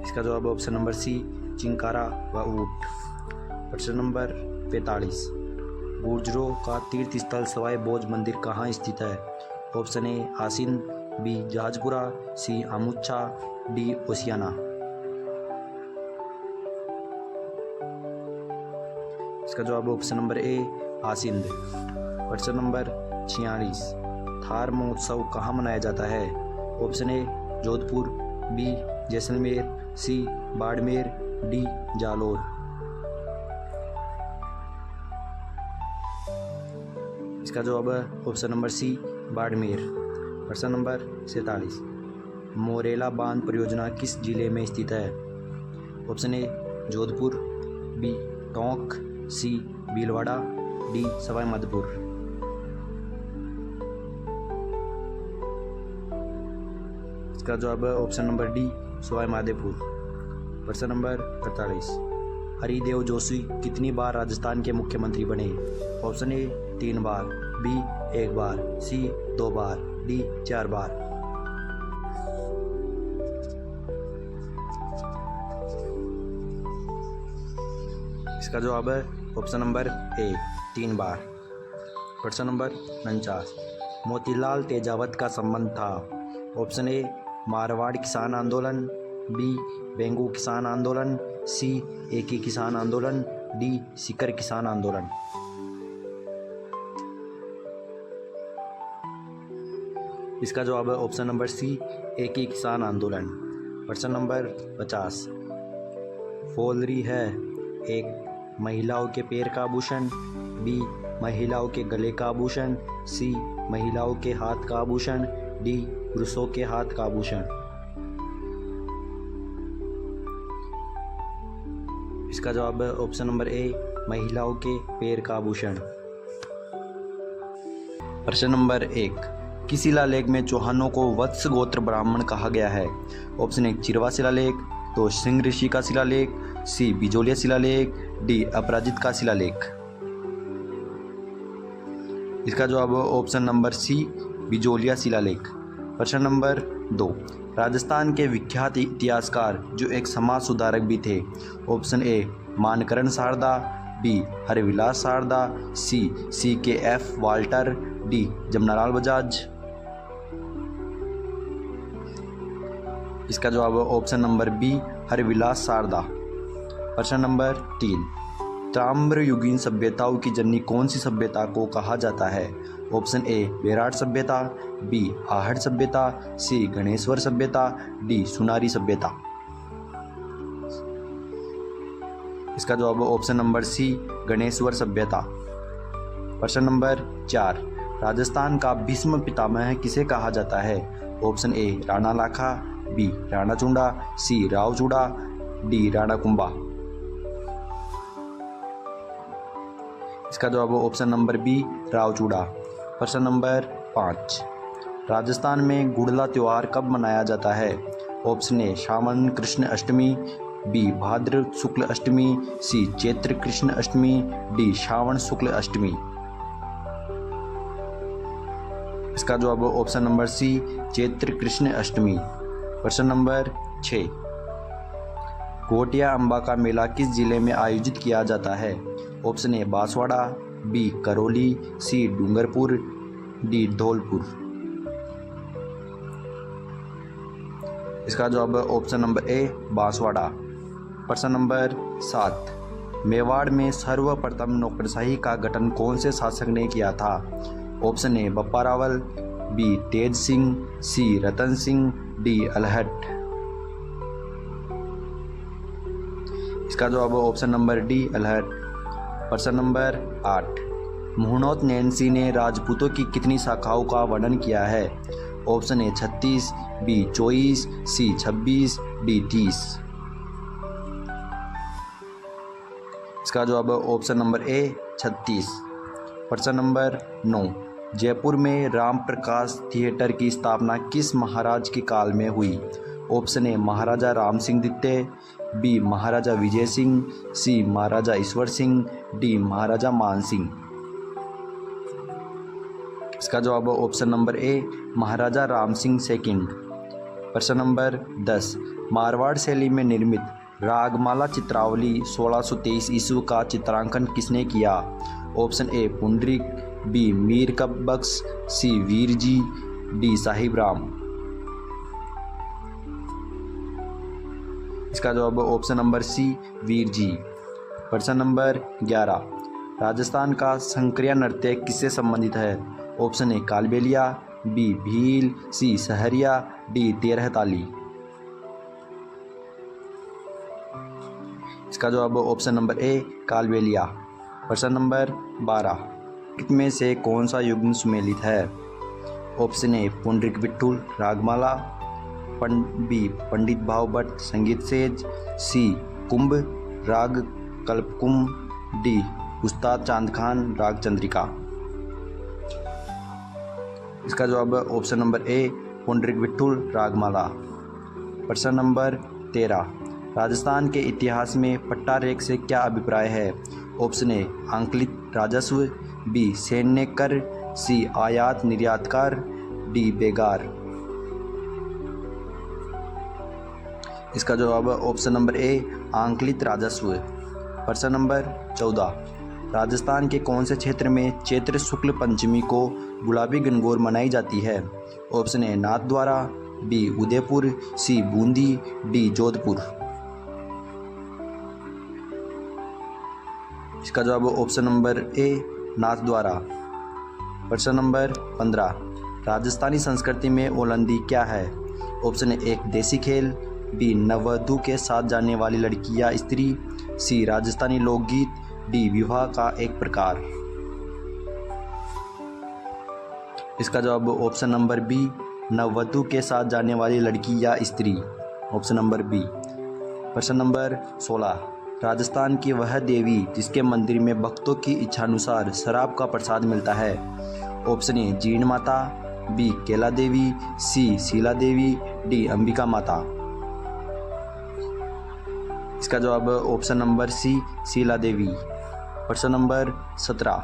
इसका जवाब ऑप्शन नंबर सी चिंकारा व ऊंट। प्रश्न नंबर 45, गुर्जरों का तीर्थ स्थल सवाई भोज मंदिर कहाँ स्थित है? ऑप्शन ए आसीन, बी जहाजपुरा, सी आमुच्छा, डी ओसियाना। इसका जवाब ऑप्शन नंबर ए आसिंद। प्रश्न नंबर 46, थार महोत्सव कहाँ मनाया जाता है? Option A Jodhpur, B Jaisalmer, C Barmer, D Jalore. इसका जवाब है ऑप्शन नंबर सी बाड़मेर। प्रश्न नंबर 47, मोरेला बांध परियोजना किस जिले में स्थित है? Option A Jodhpur, B Tonk, C Bhilwara, D Sawai Madhopur. इसका जवाब है option number D Sawai Madhopur. प्रश्न नंबर 48, हरिदेव जोशी कितनी बार राजस्थान के मुख्यमंत्री बने? ऑप्शन ए 3 बार, बी 1 बार, सी 2 बार, डी 4 बार। इसका जवाब है ऑप्शन नंबर ए 3 बार। प्रश्न नंबर 49, मोतीलाल तेजावत का संबंध था? ऑप्शन ए मारवाड़ किसान आंदोलन, बी बेंगू किसान आंदोलन, सी एकी किसान आंदोलन, डी सीकर किसान आंदोलन। इसका जवाब है ऑप्शन नंबर सी एकी किसान आंदोलन। प्रश्न नंबर 50, फौलरी है एक महिलाओं के पैर का आभूषण, बी महिलाओं के गले का आभूषण, सी महिलाओं के हाथ का आभूषण, डी पुरुषों के हाथ का आभूषण। इसका जवाब है ऑप्शन नंबर ए महिलाओं के पैर का आभूषण। प्रश्न नंबर 1, किस शिलालेख में चौहानों को वत्स गोत्र ब्राह्मण कहा गया है? ऑप्शन ए चिरवा शिलालेख, तो सिंह ऋषि का शिलालेख, सी बिजोलिया शिलालेख, डी अपराजित का शिलालेख। इसका जवाब है ऑप्शन नंबर सी बिजोलिया शिलालेख। प्रश्न नंबर 2, राजस्थान के विख्यात इतिहासकार जो एक समाज सुधारक भी थे। Option A Mankaran Sarda, B Harbilas Sarda, C K F Walter, D Jamnalal Bajaj. इसका जवाब है option number B Harbilas Sarda. प्रश्न नंबर 3, ताम्रयुगीन सभ्यताओं की जननी कौन सी सभ्यता को कहा जाता है? ऑप्शन ए बेराट सभ्यता, बी आहट सभ्यता, सी गणेश्वर सभ्यता, डी सुनारी सभ्यता। इसका जवाब है ऑप्शन नंबर सी गणेश्वर सभ्यता। प्रश्न नंबर 4, राजस्थान का भीष्म पितामह किसे कहा जाता है? Option A Rana Lakha, B Rana Chunda, C Rao Chuda, D Rana Kumbha. इसका जवाब है ऑप्शन नंबर बी राव चूड़ा। प्रश्न नंबर 5, राजस्थान में गुड़ला त्यौहार कब मनाया जाता है? ऑप्शन ए श्रावण कृष्ण अष्टमी, बी भाद्र शुक्ल अष्टमी, सी चैत्र कृष्ण अष्टमी, डी श्रावण शुक्ल अष्टमी। इसका जवाब है ऑप्शन नंबर सी चैत्र कृष्ण अष्टमी। प्रश्न नंबर 6, घोटिया अम्बा का मेला किस जिले में आयोजित किया जाता है? Option A Banswara, B Karauli, C Dungarpur, D Dholpur. इसका जवाब है ऑप्शन नंबर ए बांसवाड़ा। प्रश्न नंबर 7, मेवाड़ में सर्वप्रथम नौकरशाही का गठन कौन से शासक ने किया था? Option A Bappa Rawal, B Tej Singh, C Ratan Singh, D Alhat. इसका जवाब है ऑप्शन नंबर डी अलहट। प्रश्न नंबर 8, मुहनोत नैन्सी ने राजपूतों की कितनी शाखाओं का वर्णन किया है? Option A 36, B 24, C 26, D 30। इसका जवाब है ऑप्शन नंबर ए 36। प्रश्न नंबर 9, जयपुर में राम प्रकाश थिएटर की स्थापना किस महाराज के काल में हुई? ऑप्शन ए महाराजा राम सिंह द्वितीय, बी महाराजा विजय सिंह, सी महाराजा ईश्वर सिंह, डी महाराजा मान सिंह। इसका जवाब है ऑप्शन नंबर ए महाराजा राम सिंह सेकंड। प्रश्न नंबर 10, मारवाड़ शैली में निर्मित रागमाला चित्रावली 1623 ईस्वी का चित्रांकन किसने किया? Option A Pundarik, B Mir Bakhsh, C Veer ji, D Sahib Ram. इसका जवाब है ऑप्शन नंबर सी वीर जी। प्रश्न नंबर 11, राजस्थान का शंकरिया नृत्य किससे संबंधित है? Option A Kalbelia, B Bhil, C Sahariya, D Terah Tali. इसका जवाब है ऑप्शन नंबर ए कालबेलिया। प्रश्न नंबर 12, में से कौन सा युग्म सुमेलित है? Option A Pundarik विठुल Ragamala, B पंडित भाव भट्ट संगीत सेज, सी कुंभ राग कल्पकुम, डी उस्ताद चांद खान राग चंद्रिका। इसका जवाब है ऑप्शन नंबर ए पुंडरीक विठुल रागमाला। प्रश्न नंबर 13, राजस्थान के इतिहास में पट्टा रेख से क्या अभिप्राय है? ऑप्शन ए आंकलित राजस्व, बी सैन्य कर, सी आयात निर्यातकार, डी बेगार। इसका जवाब है ऑप्शन नंबर ए आंकलित राजस्व। प्रश्न नंबर 14, राजस्थान के कौन से क्षेत्र में चैत्र शुक्ल पंचमी को गुलाबी गणगौर मनाई जाती है? Option A Nathdwara, B Udaipur, C Bundi, D Jodhpur. इसका जवाब है ऑप्शन नंबर ए नाथद्वारा। प्रश्न नंबर 15, राजस्थानी संस्कृति में ओलंदी क्या है? ऑप्शन ए एक देसी खेल, बी नववधू के साथ जाने वाली लड़की या स्त्री, सी राजस्थानी लोकगीत, डी विवाह का एक प्रकार। इसका जवाब ऑप्शन नंबर बी नववधू के साथ जाने वाली लड़की या स्त्री, ऑप्शन नंबर बी। प्रश्न नंबर 16, राजस्थान की वह देवी जिसके मंदिर में भक्तों की इच्छानुसार शराब का प्रसाद मिलता है? ऑप्शन ए जीण माता, बी केला देवी, सी शीला देवी, डी अंबिका माता। इसका जवाब है ऑप्शन नंबर सी शीला देवी। प्रश्न नंबर 17,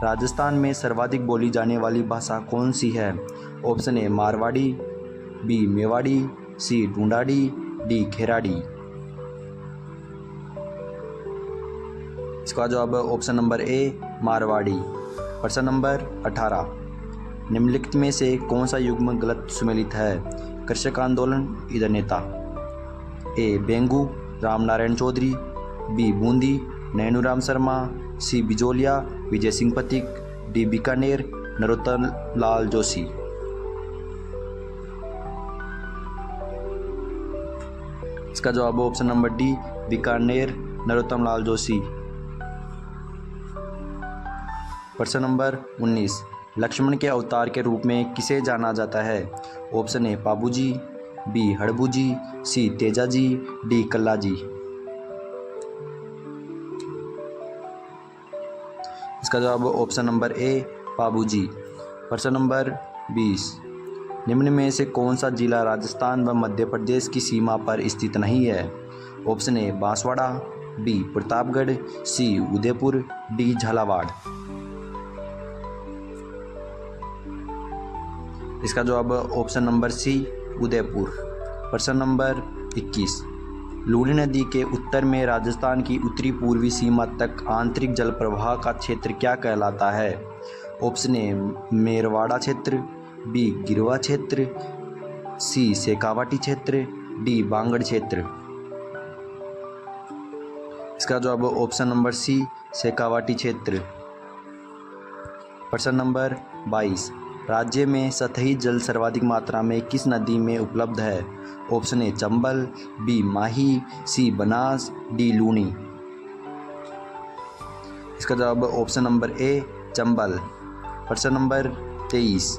राजस्थान में सर्वाधिक बोली जाने वाली भाषा कौन सी है? Option A Marwari, B Mewari, C Dhundhari, D Kherari. इसका जवाब है ऑप्शन नंबर ए मारवाड़ी। प्रश्न नंबर 18, निम्नलिखित में से कौन सा युग्म गलत सुमेलित है? कृषक आंदोलन इधर नेता, A Bengu Ramnarayan Chaudhary, B Bundi Nainuram Sharma, C Bijolia Vijay Singh Pathik, D Bikaner Narottam Lal Joshi. इसका जवाब है option number D, Bikaner, Narottam Lal Joshi. प्रश्न नंबर 19, लक्ष्मण के अवतार के रूप में किसे जाना जाता है? Option A Pabuji, B Harbuji, C Tejaji, D Kallaji. इसका जवाब ऑप्शन नंबर ए, पाबूजी। प्रश्न नंबर 20, निम्न में से कौन सा जिला राजस्थान व मध्य प्रदेश की सीमा पर स्थित नहीं है? Option A Banswara, B Pratapgarh, C Udaipur, D Jhalawar. इसका जवाब ऑप्शन नंबर सी, उदयपुर। प्रश्न नंबर 21, लूनी नदी के उत्तर में राजस्थान की उत्तरी पूर्वी सीमा तक आंतरिक जल प्रवाह का क्षेत्र क्या कहलाता है? ऑप्शन ए मेरवाड़ा क्षेत्र, बी गिरवा क्षेत्र, सी शेखावाटी क्षेत्र, डी बांगड़ क्षेत्र। इसका जवाब ऑप्शन नंबर सी, शेखावाटी क्षेत्र। प्रश्न नंबर 22, राज्य में सतही जल सर्वाधिक मात्रा में किस नदी में उपलब्ध है? Option A Chambal, B Mahi, C Banas, D Luni. इसका जवाब ऑप्शन नंबर ए, चंबल। प्रश्न नंबर 23,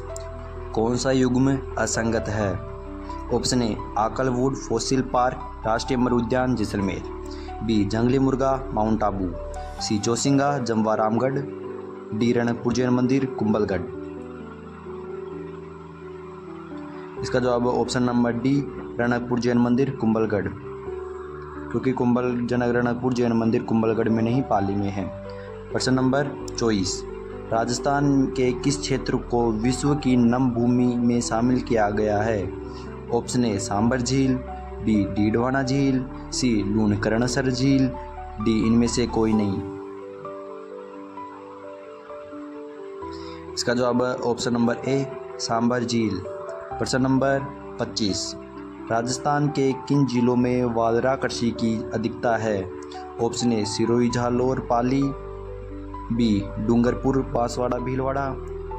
कौन सा युग्म असंगत है? ऑप्शन ए आकलवुड फॉसिल पार्क, राष्ट्रीय मृग उद्यान जैसलमेर, बी जंगली मुर्गा, माउंट आबू, सी चौसिंगा, जमवा रामगढ़, डी रणकपुर जैन मंदिर, कुंभलगढ़। इसका जवाब option number D, Ranakpur Jain मंदिर, कुंभलगढ़, क्योंकि रणकपुर जैन मंदिर कुंभलगढ़ में नहीं, पाली में है। प्रश्न नंबर 24, राजस्थान के किस क्षेत्र को विश्व की नम भूमि में शामिल किया गया है? ऑप्शन ए सांबर झील, बी डीडवाना झील, सी लूणकरणसर झील, डी इनमें से कोई नहीं। इसका जवाब ऑप्शन नंबर ए, सांबर झील। प्रश्न नंबर 25, राजस्थान के किन जिलों में वालरा कृषि की अधिकता है? Option A Sirohi, Jalore, Pali, B Dungarpur, Banswara, Bhilwara,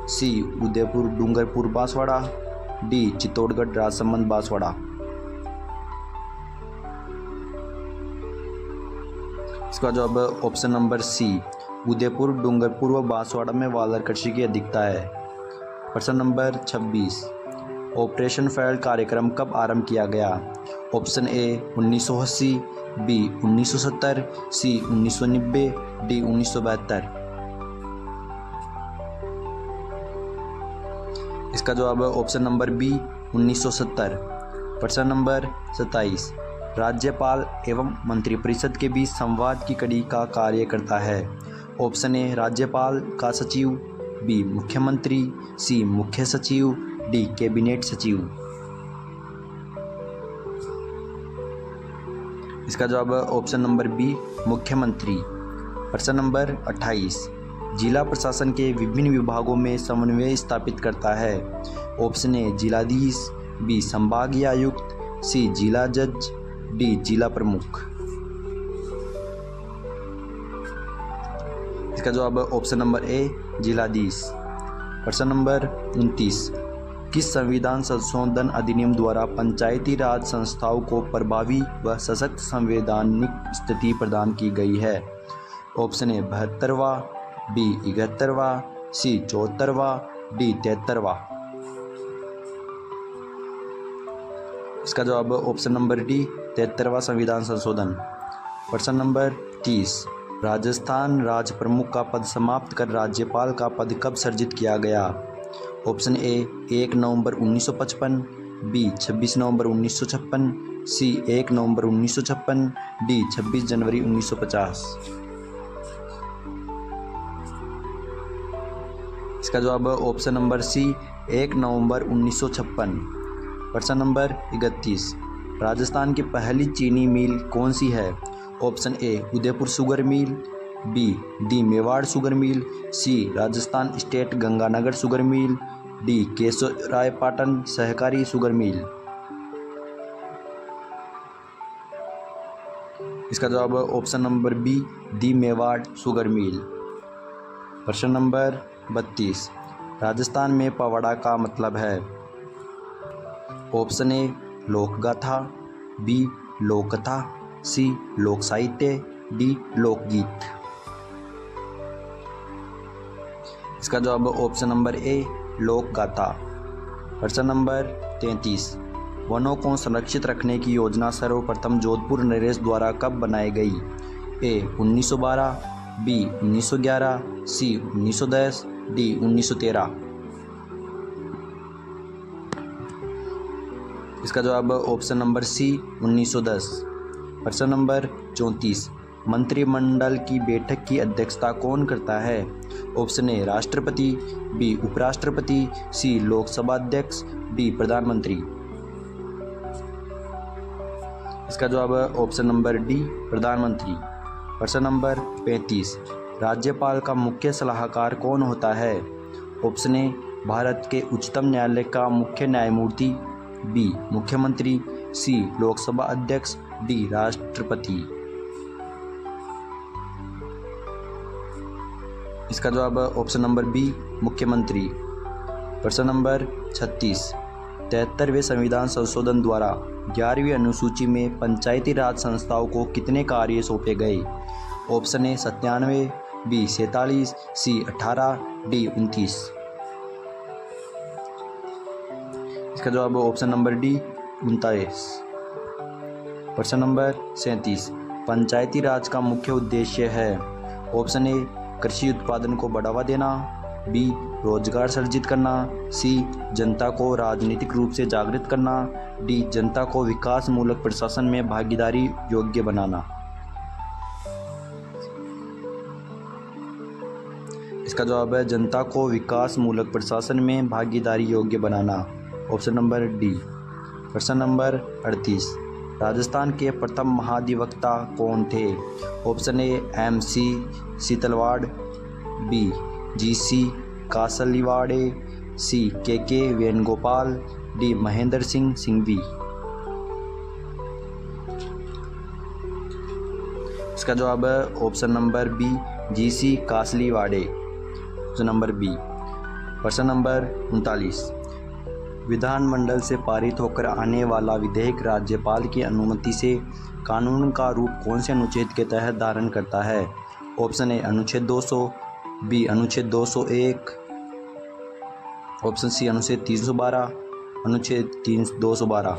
C Udaipur, Dungarpur, Banswara, D Chittorgarh, Rajsamand, Banswara. इसका जवाब option number C, Udaipur, Dungarpur व बांसवाड़ा में वालर कृषि की अधिकता है। प्रश्न नंबर 26, ऑपरेशन फेल्ड कार्यक्रम कब आरंभ किया गया? Option A 1980, B 1970, C 1990, D 1972। इसका जवाब है ऑप्शन नंबर बी, 1970। प्रश्न नंबर 27, राज्यपाल एवं मंत्रिपरिषद के बीच संवाद की कड़ी का कार्य करता है? ऑप्शन ए राज्यपाल का सचिव, बी मुख्यमंत्री, सी मुख्य सचिव, डी कैबिनेट सचिव। इसका जवाब है ऑप्शन नंबर बी, मुख्यमंत्री। प्रश्न नंबर 28, जिला प्रशासन के विभिन्न विभागों में समन्वय स्थापित करता है? ऑप्शन ए जिलाधीश, बी संभागीय आयुक्त, सी जिला जज, डी जिला प्रमुख। इसका जवाब है ऑप्शन नंबर ए, जिलाधीश। प्रश्न नंबर 29, किस संविधान संशोधन अधिनियम द्वारा पंचायती राज संस्थाओं को प्रभावी व सशक्त संवैधानिक स्थिति प्रदान की गई है? ऑप्शन ए 72वां, बी 71वां, सी 74वां, डी 73वां। इसका जवाब ऑप्शन नंबर डी, 73वां संविधान संशोधन। प्रश्न नंबर 30, राजस्थान राज्य प्रमुख का पद समाप्त कर राज्यपाल का पद कब सृजित किया गया? ऑप्शन ए 1 नवंबर 1955, बी 26 नवंबर 1956, सी 1 नवंबर 1956, डी 26 जनवरी 1950। इसका जवाब है ऑप्शन नंबर सी, 1 नवंबर 1956। प्रश्न नंबर 31, राजस्थान की पहली चीनी मिल कौन सी है? Option A Udaipur sugar mill, B the Mewar sugar mill, C Rajasthan state Ganganagar sugar mill, D Keshoraipatan सहकारी शुगर मिल। इसका जवाब है option number B, the Mewar sugar mill. प्रश्न नंबर 32, राजस्थान में पवड़ा का मतलब है? ऑप्शन ए लोकगाथा, बी लोककथा, सी लोक साहित्य, डी लोकगीत। इसका जवाब ऑप्शन नंबर ए लोकगाथा। प्रश्न नंबर 33, वनों को संरक्षित रखने की योजना सर्वप्रथम जोधपुर नरेश द्वारा कब बनाई गई? ए 1912, बी 1911, सी 1910, डी 1913। इसका जवाब ऑप्शन नंबर सी 1910। प्रश्न नंबर 34, मंत्रिमंडल की बैठक की अध्यक्षता कौन करता है? ऑप्शन ए राष्ट्रपति, बी उपराष्ट्रपति, सी लोकसभा अध्यक्ष, डी प्रधानमंत्री। इसका जवाब ऑप्शन नंबर डी प्रधानमंत्री। प्रश्न नंबर 35, राज्यपाल का मुख्य सलाहकार कौन होता है? ऑप्शन ए भारत के उच्चतम न्यायालय का मुख्य न्यायमूर्ति, बी मुख्यमंत्री, सी लोकसभा अध्यक्ष, डी राष्ट्रपति। इसका जवाब ऑप्शन नंबर बी मुख्यमंत्री। प्रश्न नंबर 36, 73वें संविधान संशोधन द्वारा 11वीं अनुसूची में पंचायती राज संस्थाओं को कितने कार्य सौंपे गए? Option A 97, B 47, C 18, D 29। इसका जवाब ऑप्शन नंबर डी 39। प्रश्न नंबर 37, पंचायती राज का मुख्य उद्देश्य है? ऑप्शन ए कृषि उत्पादन को बढ़ावा देना, बी रोजगार सृजित करना, सी जनता को राजनीतिक रूप से जागृत करना, डी जनता को विकास मूलक प्रशासन में भागीदारी योग्य बनाना। इसका जवाब है जनता को विकास मूलक प्रशासन में भागीदारी योग्य बनाना। Option number D. प्रश्न नंबर 38, राजस्थान के प्रथम महाधिवक्ता कौन थे? Option A MC Setalvad, B GC Kasliwal, C KK Venugopal, D Mahendra Singh Singhvi. इसका जवाब है option number B GC Kasliwal. Option number B. प्रश्न नंबर 39, विधानमंडल से पारित होकर आने वाला विधेयक राज्यपाल की अनुमति से कानून का रूप कौन से अनुच्छेद के तहत धारण करता है? ऑप्शन ए अनुच्छेद 200, बी अनुच्छेद 201, ऑप्शन सी अनुच्छेद 312, अनुच्छेद 212।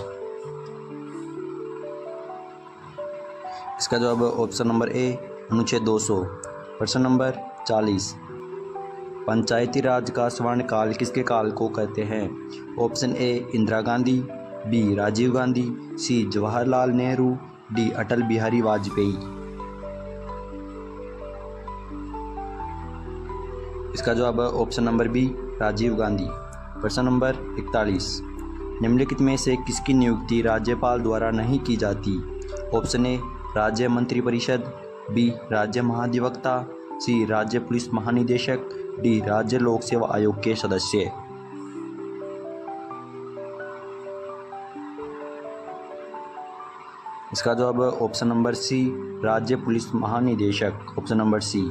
इसका जवाब ऑप्शन नंबर ए अनुच्छेद 200। प्रश्न नंबर 40, पंचायती राज का स्वर्ण काल किसके काल को कहते हैं? Option A Indira Gandhi, B Rajiv Gandhi, C Jawaharlal Nehru, D Atal Bihari Vajpayee. इसका जवाब है option number B Rajiv Gandhi. प्रश्न नंबर 41, निम्नलिखित में से किसकी नियुक्ति राज्यपाल द्वारा नहीं की जाती? ऑप्शन ए राज्य मंत्रिपरिषद, बी राज्य महाधिवक्ता, सी राज्य पुलिस महानिदेशक, डी राज्य लोक सेवा आयोग के सदस्य। इसका जवाब ऑप्शन नंबर सी राज्य पुलिस महानिदेशक। Option number C.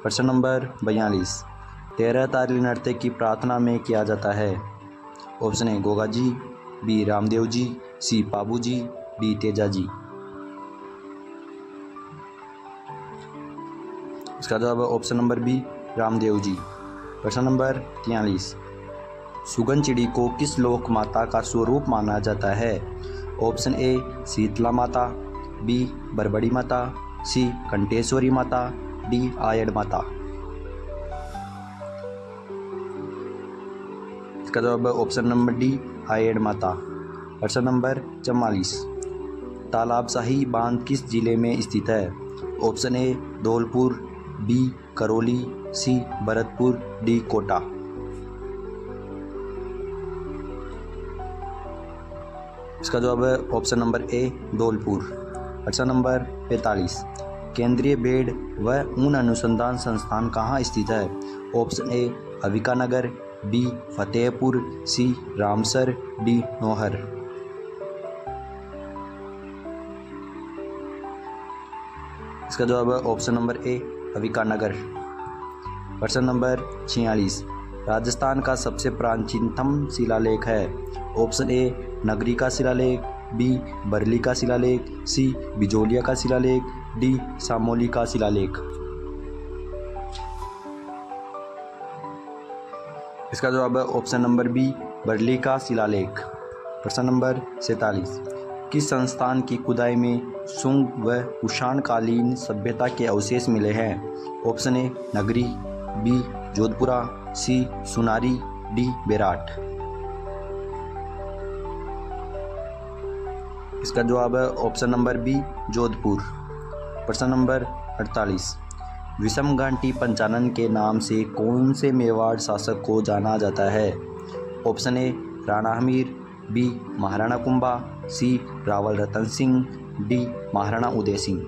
प्रश्न नंबर 42, 13 ताली नृत्य की प्रार्थना में किया जाता है? Option A Goga ji, B Ramdev ji, C Pabu ji, D Teja ji. इसका जवाब option number B Ramdev ji. प्रश्न नंबर 43, सुगन चिड़ी को किस लोक माता का स्वरूप माना जाता है? ऑप्शन ए शीतला माता, बी बरबड़ी माता, सी कंटेश्वरी माता, डी आयड़ माता। इसका जवाब ऑप्शन नंबर डी आयड़ माता। प्रश्न नंबर 44, तालाबशाही बांध किस जिले में स्थित है? Option A Dholpur, B Karauli, C Bharatpur, D Kota. इसका जवाब है ऑप्शन नंबर ए धौलपुर। प्रश्न नंबर 45, केंद्रीय भेड़ व ऊन अनुसंधान संस्थान कहाँ स्थित है? Option A Avika Nagar, B Fatehpur, C Ramsar, D Nohar. इसका जवाब है option number A Avika Nagar. प्रश्न नंबर 46, राजस्थान का सबसे प्राचीनतम शिलालेख है? ऑप्शन ए नगरी का शिलालेख, बी बरली का शिलालेख, सी बिजोलिया का शिलालेख, डी सामोली का शिलालेख। इसका जवाब है ऑप्शन नंबर बी बरली का शिलालेख। प्रश्न नंबर 47, किस संस्थान की खुदाई में शुंग व कुषाण कालीन सभ्यता के अवशेष मिले हैं? ऑप्शन ए नगरी, बी जोधपुरा, सी सुनारी, डी बेराट। इसका जवाब है ऑप्शन नंबर बी जोधपुर। प्रश्न नंबर 48, विषम घाटी पंचानन के नाम से कौन से मेवाड़ शासक को जाना जाता है? Option A Rana Hamir, B Maharana Kumbha, C Rawal Ratan Singh, D Maharana Uday Singh.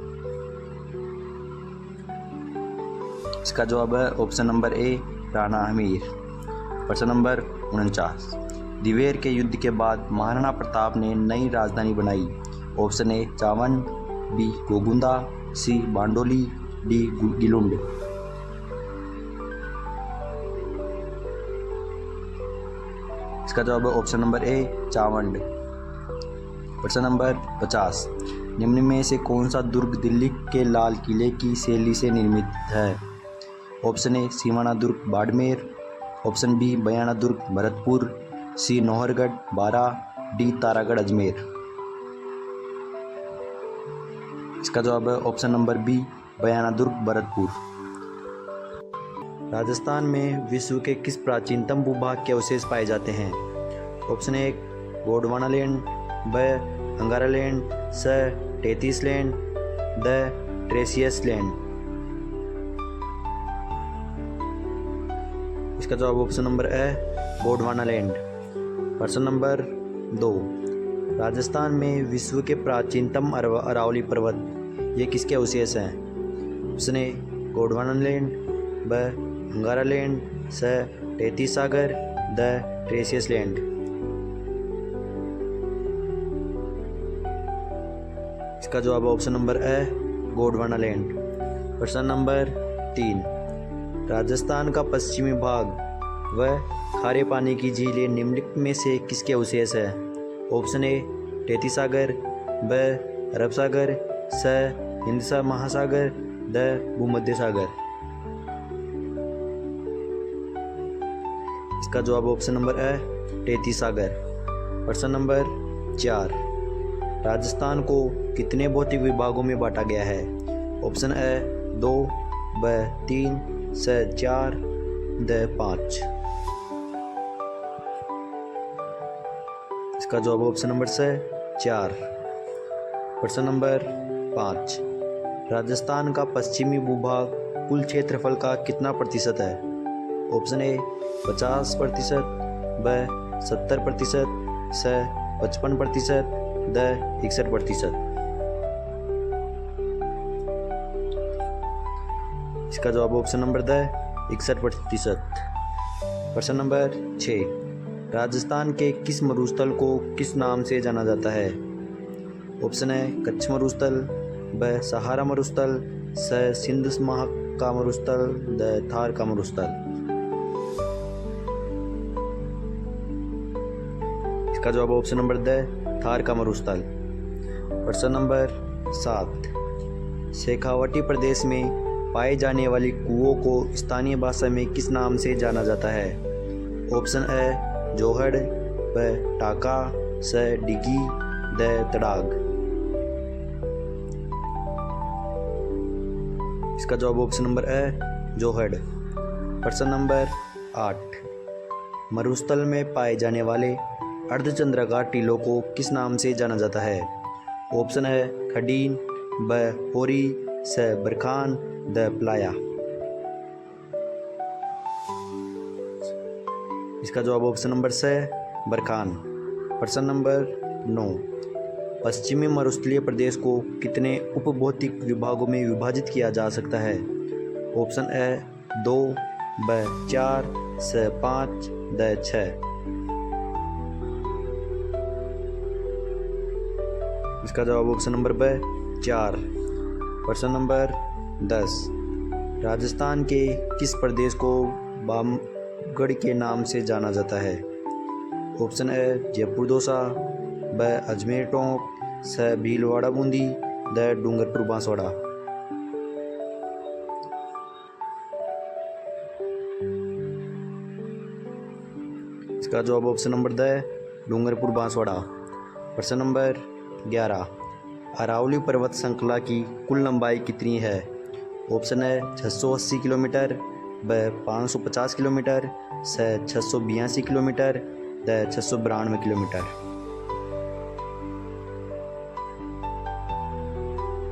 इसका जवाब है option number A Rana Hamir. प्रश्न नंबर 49, दिवेर के युद्ध के बाद महाराणा प्रताप ने नई राजधानी बनाई। Option A Chavand, B Gogunda, C Bandoli, D Gilund. इसका जवाब है ऑप्शन नंबर ए चावंड। प्रश्न नंबर 50, निम्न में से कौन सा दुर्ग दिल्ली के लाल किले की शैली से निर्मित है? ऑप्शन ए सीवाना दुर्ग बाड़मेर, ऑप्शन बी बयाना दुर्ग भरतपुर, सी नौहरगढ़ बारा, डी तारागढ़ अजमेर। इसका जवाब है ऑप्शन नंबर बी बयाना दुर्ग भरतपुर। राजस्थान में विश्व के किस प्राचीनतम भूभाग के अवशेष पाए जाते हैं? ऑप्शन ए गोंडवाना लैंड, ब अंगारा लैंड, स टेथिस लैंड, द ट्रेसियस लैंड। इसका जवाब ऑप्शन नंबर ए गोंडवाना लैंड। प्रश्न नंबर 2, राजस्थान में विश्व के प्राचीनतम अरावली पर्वत ये किसके अवशेष हैं? ऑप्शन ए गोंडवाना लैंड, ब अंगारा लैंड, स टेथिस सागर, द ट्रेसियस लैंड। इसका जवाब ऑप्शन नंबर ए गोंडवाना लैंड। प्रश्न नंबर 3, राजस्थान का पश्चिमी भाग व खारे पानी की झीलें निम्नलिखित में से किसके अवशेष है? ऑप्शन ए टेथिस सागर, ब अरब सागर, स हिंद महासागर, द भूमध्य सागर। इसका जवाब ऑप्शन नंबर ए टेथिस सागर। प्रश्न नंबर 4, राजस्थान को कितने भौतिक विभागों में बांटा गया है? ऑप्शन ए 2, ब 3, स 4, द 5। इसका जवाब ऑप्शन नंबर स 4। प्रश्न नंबर 5, राजस्थान का पश्चिमी भूभाग कुल क्षेत्रफल का कितना प्रतिशत है? ऑप्शन ए 50%, ब 70%, स 55%, द 61%। इसका जवाब ऑप्शन नंबर द 61%। प्रश्न नंबर 6, राजस्थान के किस मरुस्थल को किस नाम से जाना जाता है? ऑप्शन है कच्छ मरुस्थल, ब सहारा मरुस्थल, स सिंध का मरुस्थल, द थार का मरुस्थल। इसका जवाब ऑप्शन नंबर द थार का मरुस्थल। प्रश्न नंबर 7, शेखावटी प्रदेश में पाए जाने वाली कुओं को स्थानीय भाषा में किस नाम से जाना जाता है? ऑप्शन ए जोहड़, ब टाका, स डिगी, द तड़ाग। इसका जवाब ऑप्शन नंबर ए जोहड़। प्रश्न नंबर 8, मरुस्थल में पाए जाने वाले अर्धचंद्राकार टीलों को किस नाम से जाना जाता है? ऑप्शन है खडीन, ब होरी, स बरखान, द प्लाया। इसका जवाब ऑप्शन नंबर स बरखान। प्रश्न नंबर 9, पश्चिमी मरुस्थलीय प्रदेश को कितने उपभौतिक विभागों में विभाजित किया जा सकता है? ऑप्शन ए 2, ब 4, स 5, द 6। इसका जवाब ऑप्शन नंबर ब 4। प्रश्न नंबर 10, राजस्थान के किस प्रदेश को गढ़ के नाम से जाना जाता है? ऑप्शन ए जयपुर दोसा, ब अजमेर टोंक, स भीलवाड़ा बूंदी, द डूंगरपुर बांसवाड़ा। इसका जवाब option number the Dungarpur Banswara. प्रश्न नंबर 11, अरावली पर्वत श्रृंखला की कुल लंबाई कितनी है? ऑप्शन है 680 किलोमीटर, ब 550 किलोमीटर, स 682 किलोमीटर, द 692 किलोमीटर।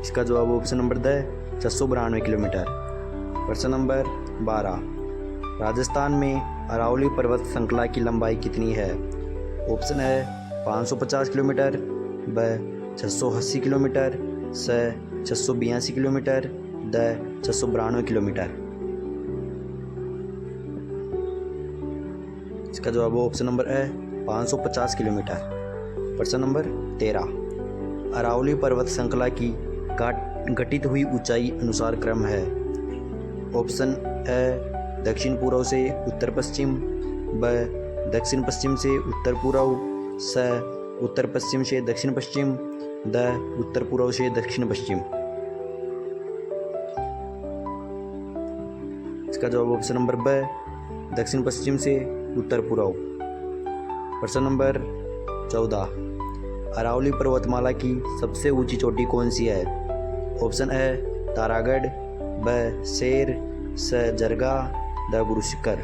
इसका जवाब ऑप्शन नंबर द 692 किलोमीटर। प्रश्न नंबर 12, राजस्थान में अरावली पर्वत श्रृंखला की लंबाई कितनी है? ऑप्शन है 550 किलोमीटर, ब 680 किलोमीटर, स 682 किलोमीटर, द 692 किलोमीटर। इसका जवाब ऑप्शन नंबर है 550 किलोमीटर। प्रश्न नंबर 13, अरावली पर्वत श्रृंखला की घटित हुई ऊंचाई अनुसार क्रम है? ऑप्शन ए दक्षिण पूर्व से उत्तर पश्चिम, ब दक्षिण पश्चिम से उत्तर पूर्व, स उत्तर पश्चिम से दक्षिण पश्चिम, द उत्तर पूर्व से दक्षिण पश्चिम। इसका जवाब ऑप्शन नंबर ब दक्षिण पश्चिम से उत्तर पूर्व। प्रश्न नंबर 14, अरावली पर्वतमाला की सबसे ऊंची चोटी कौन सी है? ऑप्शन ए तारागढ़, ब शेर, स जरगा, द गुरुशिखर।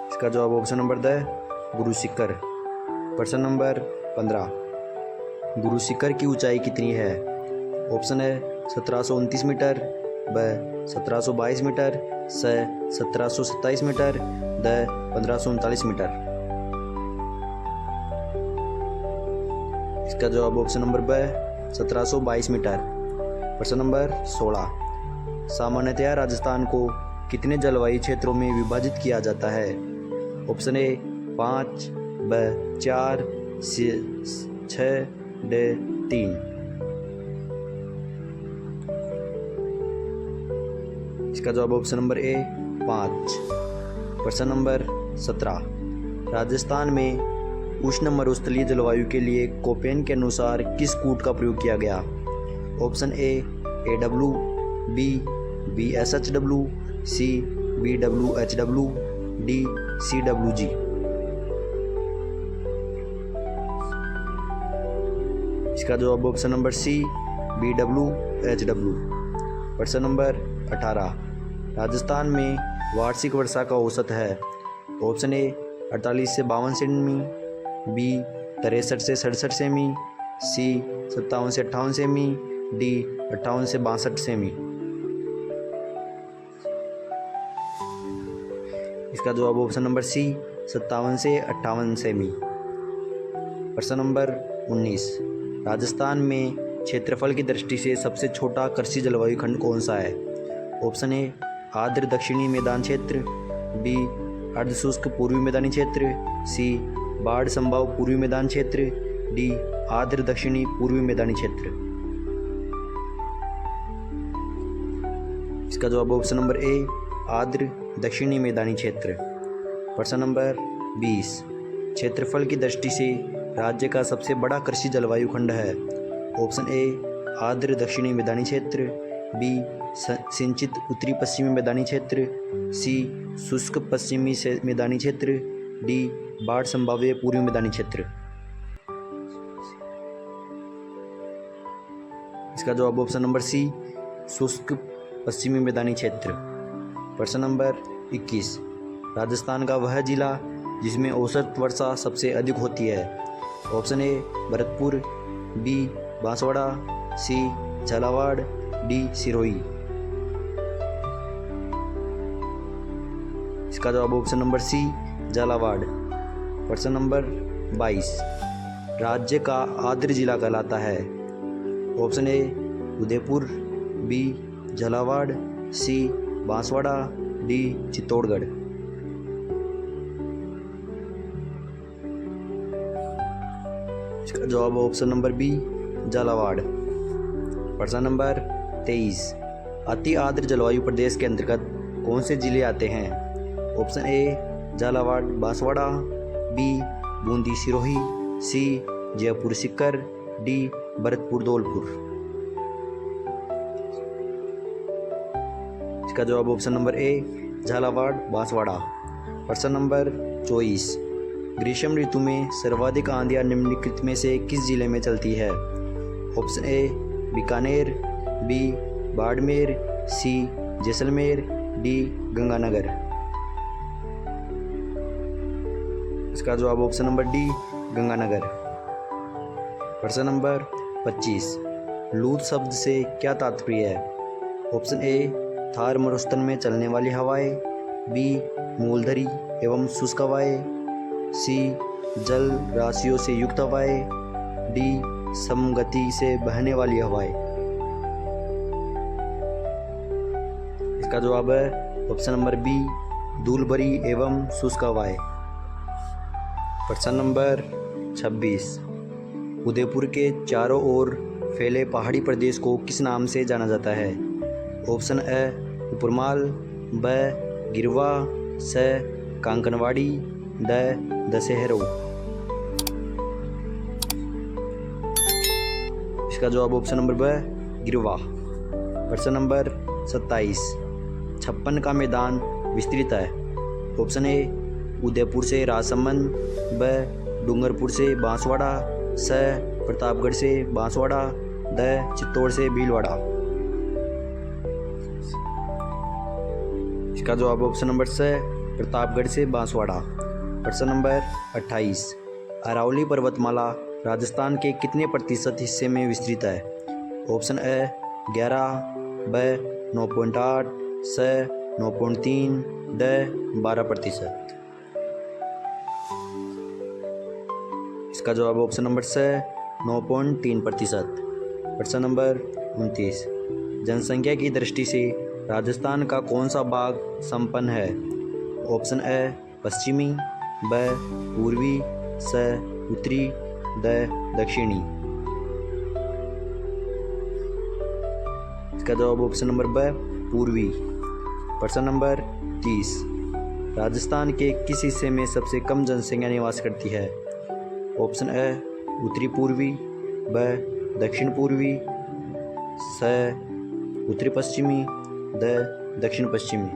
इसका जवाब ऑप्शन नंबर द गुरुशिखर। प्रश्न नंबर 15, गुरुशिखर की ऊंचाई कितनी है? ऑप्शन है 1729 मीटर, ब 1722 मीटर, स 1727 मीटर, द 1539 मीटर। इसका जवाब ऑप्शन नंबर ब 1722 मीटर। प्रश्न नंबर 16, सामान्यतया राजस्थान को कितने जलवायु क्षेत्रों में विभाजित किया जाता है? ऑप्शन ए 5, ब 4, 6, ड 3। इसका जवाब ऑप्शन नंबर ए 5। प्रश्न नंबर 17, राजस्थान में उष्ण मरुस्थलीय जलवायु के लिए कोपेन के अनुसार किस कूट का प्रयोग किया गया? Option A AW, B BSHW, C BWHW, D CWG। इसका जवाब ऑप्शन नंबर सी BWHW। प्रश्न नंबर 18, राजस्थान में वार्षिक वर्षा का औसत है? ऑप्शन ए 48 से 52 सेमी, बी 63 से 67 सेमी, सी 57 से 58 सेमी, डी 58 से 62 सेमी। इसका जवाब ऑप्शन नंबर सी 57 से 58 सेमी। प्रश्न नंबर 19, राजस्थान में क्षेत्रफल की दृष्टि से सबसे छोटा कृषि जलवायु खंड कौन सा है? ऑप्शन ए आर्द्र दक्षिणी मैदान क्षेत्र, बी अर्धशुष्क पूर्वी मैदानी क्षेत्र, सी बाढ़ संभाव पूर्वी मैदान क्षेत्र, डी आर्द्र दक्षिणी पूर्वी मैदानी क्षेत्र। इसका जवाब ऑप्शन नंबर ए आर्द्र दक्षिणी मैदानी क्षेत्र। प्रश्न नंबर 20, क्षेत्रफल की दृष्टि से राज्य का सबसे बड़ा कृषि जलवायु खंड है? ऑप्शन ए आर्द्र दक्षिणी मैदानी क्षेत्र, बी सिंचित उत्तरी पश्चिमी मैदानी क्षेत्र, सी शुष्क पश्चिमी मैदानी क्षेत्र, डी बाढ़ संभाव्य पूर्वी मैदानी क्षेत्र। इसका जवाब ऑप्शन नंबर सी शुष्क पश्चिमी मैदानी क्षेत्र। प्रश्न नंबर 21, राजस्थान का वह जिला जिसमें औसत वर्षा सबसे अधिक होती है? Option A Bharatpur, B Banswara, C Jhalawar, D Sirohi. इसका जवाब ऑप्शन नंबर सी झालावाड़। प्रश्न नंबर 22, राज्य का आर्द्र जिला कहलाता है? Option A Udaipur, B Jhalawar, C Banswara, D Chittorgarh. इसका जवाब ऑप्शन नंबर बी झालावाड़। प्रश्न नंबर 23, अति आर्द्र जलवायु प्रदेश के अंतर्गत कौन से जिले आते हैं? Option A Jhalawar Banswara, B Bundi Sirohi, C Jaipur Sikar, D Bharatpur Dholpur. इसका जवाब option number A Jhalawar Banswara. प्रश्न नंबर 24, ग्रीष्म ऋतु में सर्वाधिक आंधियां निम्नलिखित में से किस जिले में चलती है? Option A Bikaner, B Barmer, C Jaisalmer, D Ganganagar. इसका जवाब ऑप्शन नंबर डी गंगानगर। प्रश्न नंबर 25, लूत शब्द से क्या तात्पर्य है? ऑप्शन ए थार मरुस्थल में चलने वाली हवाएं, बी मूलधरी एवं शुष्क हवाएं, सी जल राशियों से युक्त हवाएं, डी समगति से बहने वाली हवाएं। इसका जवाब है ऑप्शन नंबर बी धूलभरी एवं शुष्क हवाएं। प्रश्न नंबर 26, उदयपुर के चारों ओर फैले पहाड़ी प्रदेश को किस नाम से जाना जाता है? ऑप्शन ए उपरमाल, ब गिरवा, स कांकनवाड़ी, द दशहरो। इसका जवाब ऑप्शन नंबर ब गिरवा। प्रश्न नंबर 27, 56 का मैदान विस्तृत है। ऑप्शन ए उदयपुर से राजसमंद, ब डूंगरपुर से बांसवाड़ा, स प्रतापगढ़ से बांसवाड़ा, द चित्तौड़ से भीलवाड़ा। इसका जवाब ऑप्शन नंबर स प्रतापगढ़ से बांसवाड़ा। प्रश्न नंबर 28, अरावली पर्वतमाला राजस्थान के कितने प्रतिशत हिस्से में विस्तृत है? ऑप्शन ए 11, ब 9.8, स 9.3, द 12%। इसका जवाब ऑप्शन नंबर स 9.3%। प्रश्न नंबर 29, जनसंख्या की दृष्टि से राजस्थान का कौन सा भाग संपन्न है? ऑप्शन ए पश्चिमी, ब पूर्वी, स उत्तरी, द दक्षिणी। इसका जवाब ऑप्शन नंबर ब पूर्वी। प्रश्न नंबर 30, राजस्थान के किस हिस्से में सबसे कम जनसंख्या निवास करती है? ऑप्शन ए उत्तरी पूर्वी, ब दक्षिण पूर्वी, स उत्तरी पश्चिमी, द दक्षिण पश्चिमी।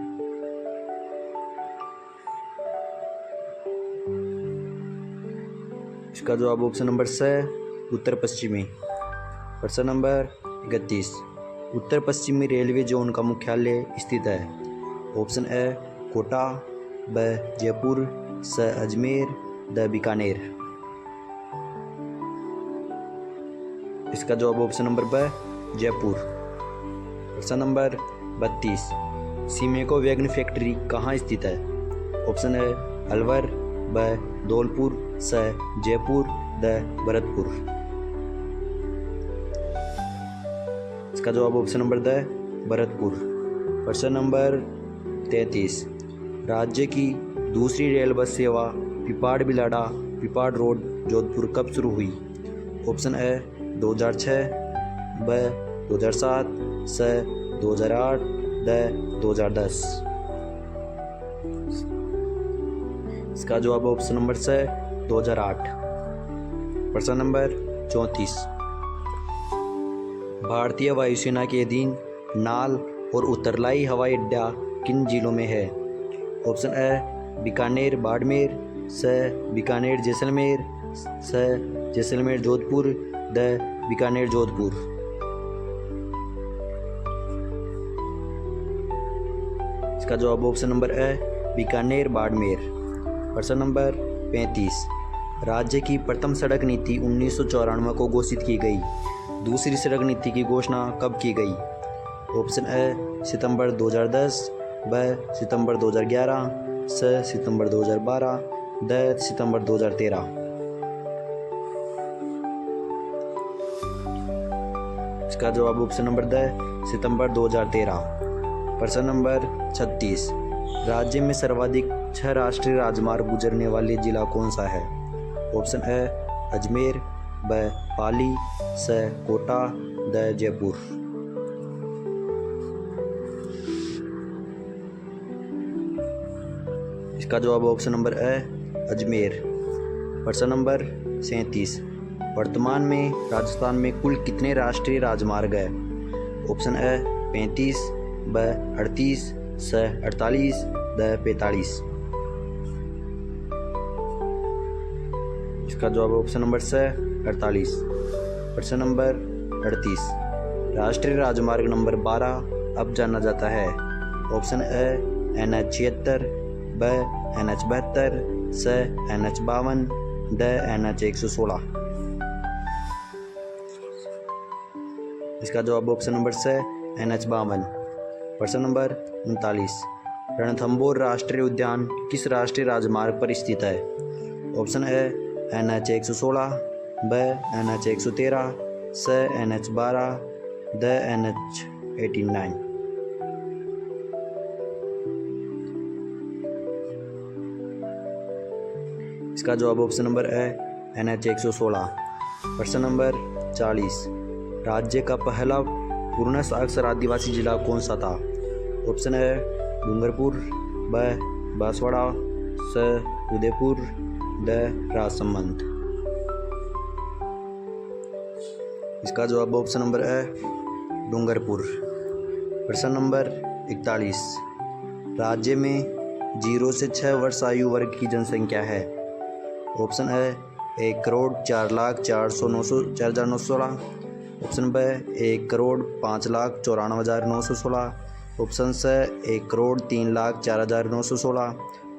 इसका जवाब ऑप्शन नंबर स उत्तर पश्चिमी। प्रश्न नंबर 31, उत्तर पश्चिमी रेलवे जोन का मुख्यालय स्थित है? ऑप्शन ए कोटा, ब जयपुर, स अजमेर, द बीकानेर। इसका जवाब ऑप्शन नंबर ब जयपुर। प्रश्न नंबर 32, सीमेको वैगन फैक्ट्री कहाँ स्थित है? ऑप्शन ए अलवर, ब धौलपुर, स जयपुर, द भरतपुर। इसका जवाब ऑप्शन नंबर द भरतपुर। प्रश्न नंबर 33, राज्य की दूसरी रेल बस सेवा पिपाड़ बिलाड़ा पिपाड़ रोड जोधपुर कब शुरू हुई? ऑप्शन ए 2006, ब 2007, स 2008, द 2010। इसका जवाब ऑप्शन नंबर स 2008। प्रश्न नंबर 34, भारतीय वायुसेना के अधीन नाल और उत्तरलाई हवाई अड्डा किन जिलों में है? ऑप्शन ए बीकानेर बाड़मेर, स बीकानेर जैसलमेर, स जैसलमेर जोधपुर, द बीकानेर जोधपुर। इसका जवाब ऑप्शन नंबर ए बीकानेर बाड़मेर। प्रश्न नंबर 35, राज्य की प्रथम सड़क नीति 1994 को घोषित की गई। दूसरी सड़क नीति की घोषणा कब की गई? ऑप्शन ए सितंबर 2010, ब सितंबर 2011, स सितंबर 2012, द सितंबर 2013। इसका जवाब ऑप्शन नंबर द सितंबर 2013। प्रश्न नंबर 36, राज्य में सर्वाधिक 6 राष्ट्रीय राजमार्ग गुजरने वाले जिला कौन सा है? ऑप्शन ए अजमेर, ब पाली, स कोटा, द जयपुर। इसका जवाब ऑप्शन नंबर ए अजमेर। प्रश्न नंबर 37, वर्तमान में राजस्थान में कुल कितने राष्ट्रीय राजमार्ग है? ऑप्शन ए 35, ब 38, स 48, द 45। इसका जवाब ऑप्शन नंबर स 48। प्रश्न नंबर 38, राष्ट्रीय राजमार्ग नंबर 12 अब जाना जाता है? ऑप्शन ए NH 76, ब NH 72, स NH 52, द NH 116। इसका जवाब ऑप्शन नंबर स NH 52। प्रश्न नंबर 39, रणथंभौर राष्ट्रीय उद्यान किस राष्ट्रीय राजमार्ग पर स्थित है? ऑप्शन ए NH 116, ब NH 113, स NH 12, द NH 89। इसका जवाब ऑप्शन नंबर ए NH 116। प्रश्न नंबर 40, राज्य का पहला पूर्ण साक्षर आदिवासी जिला कौन सा था? ऑप्शन ए डूंगरपुर, ब बांसवाड़ा, स उदयपुर, द राजसमंद। इसका जवाब ऑप्शन नंबर ए डूंगरपुर। प्रश्न नंबर 41, राज्य में 0 से 6 वर्ष आयु वर्ग की जनसंख्या है? ऑप्शन ए 1,04,04,916, ऑप्शन ब 1,05,94,916, ऑप्शन स 1,03,04,916,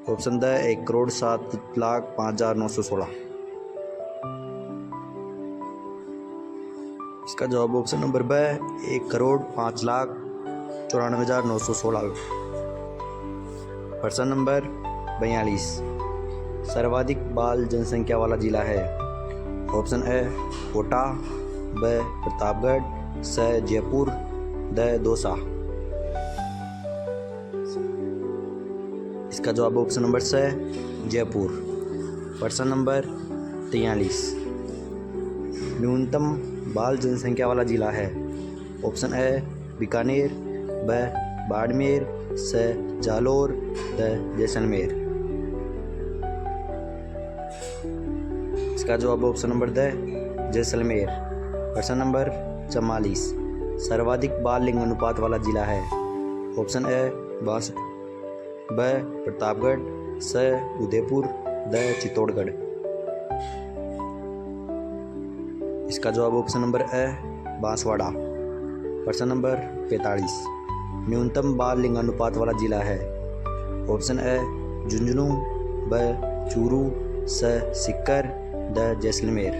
ऑप्शन द 1,07,05,916। इसका जवाब ऑप्शन नंबर ब 1,05,94,916। प्रश्न नंबर 42, सर्वाधिक बाल जनसंख्या वाला जिला है? ऑप्शन ए कोटा, ब प्रतापगढ़, स जयपुर, द दौसा। इसका जवाब ऑप्शन नंबर स जयपुर। प्रश्न नंबर 43, न्यूनतम बाल जनसंख्या वाला जिला है? ऑप्शन ए बीकानेर, ब बाड़मेर, स जालोर, द जैसलमेर। इसका जवाब ऑप्शन नंबर द जैसलमेर। प्रश्न नंबर 44, सर्वाधिक बाल लिंग अनुपात वाला जिला है? ऑप्शन ए बांसवाड़ा, ब प्रतापगढ़, स उदयपुर, द चित्तौड़गढ़। इसका जवाब ऑप्शन नंबर ए बांसवाड़ा। प्रश्न नंबर 45, न्यूनतम बाल लिंग अनुपात वाला जिला है? ऑप्शन ए झुंझुनू, ब चूरू, स सीकर, द जैसलमेर।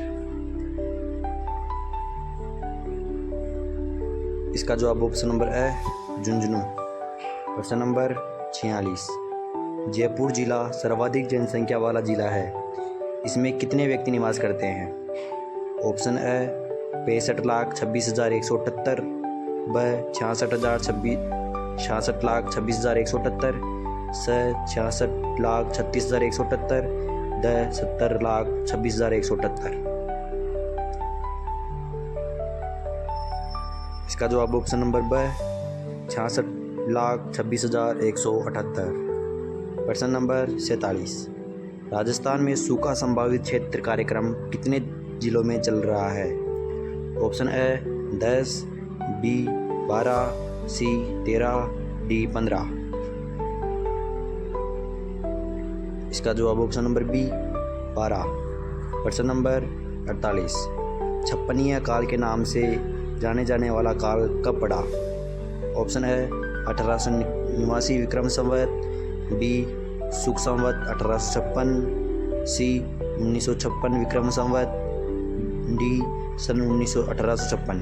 इसका जवाब ऑप्शन नंबर ए झुंझुनू। प्रश्न नंबर 46, जयपुर जिला सर्वाधिक जनसंख्या वाला जिला है, इसमें कितने व्यक्ति निवास करते हैं? ऑप्शन ए 65,26,178, ब 66,26,178, स 66,36,178, द 70,26,178। इसका जवाब ऑप्शन नंबर ब 66,26,178। प्रश्न नंबर 47, राजस्थान में सूखा संभावित क्षेत्र कार्यक्रम कितने जिलों में चल रहा है? Option A 10, B 12, C 13, D 15। इसका जवाब ऑप्शन नंबर बी 12। प्रश्न नंबर 48, छप्पनीय काल के नाम से जाने जाने वाला काल कब पड़ा? Option A 1889 Vikram Samvat, B सुख संवत 1856, सी 1956 विक्रम संवत, डी सन 1856।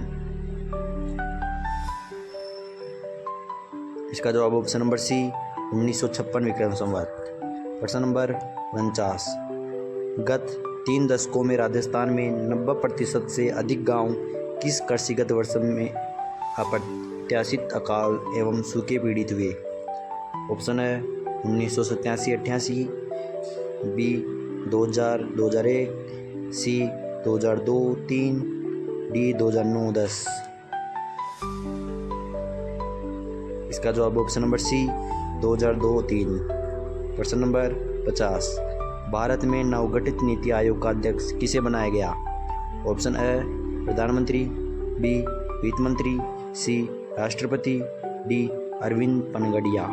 इसका जवाब ऑप्शन नंबर सी 1956 विक्रम संवत। प्रश्न नंबर 49, गत 3 दशकों में राजस्थान में 90% से अधिक गांव किस कृषिगत वर्ष में अप्रत्याशित अकाल एवं सूखे पीड़ित हुए? ऑप्शन है 1987-88, बी 2000-2001, सी 2002-03, डी 2009-10। इसका जवाब ऑप्शन नंबर सी 2002-03। प्रश्न नंबर 50, भारत में नवगठित नीति आयोग का अध्यक्ष किसे बनाया गया? ऑप्शन ए प्रधानमंत्री, बी वित्त मंत्री, सी राष्ट्रपति, डी अरविंद पनगड़िया।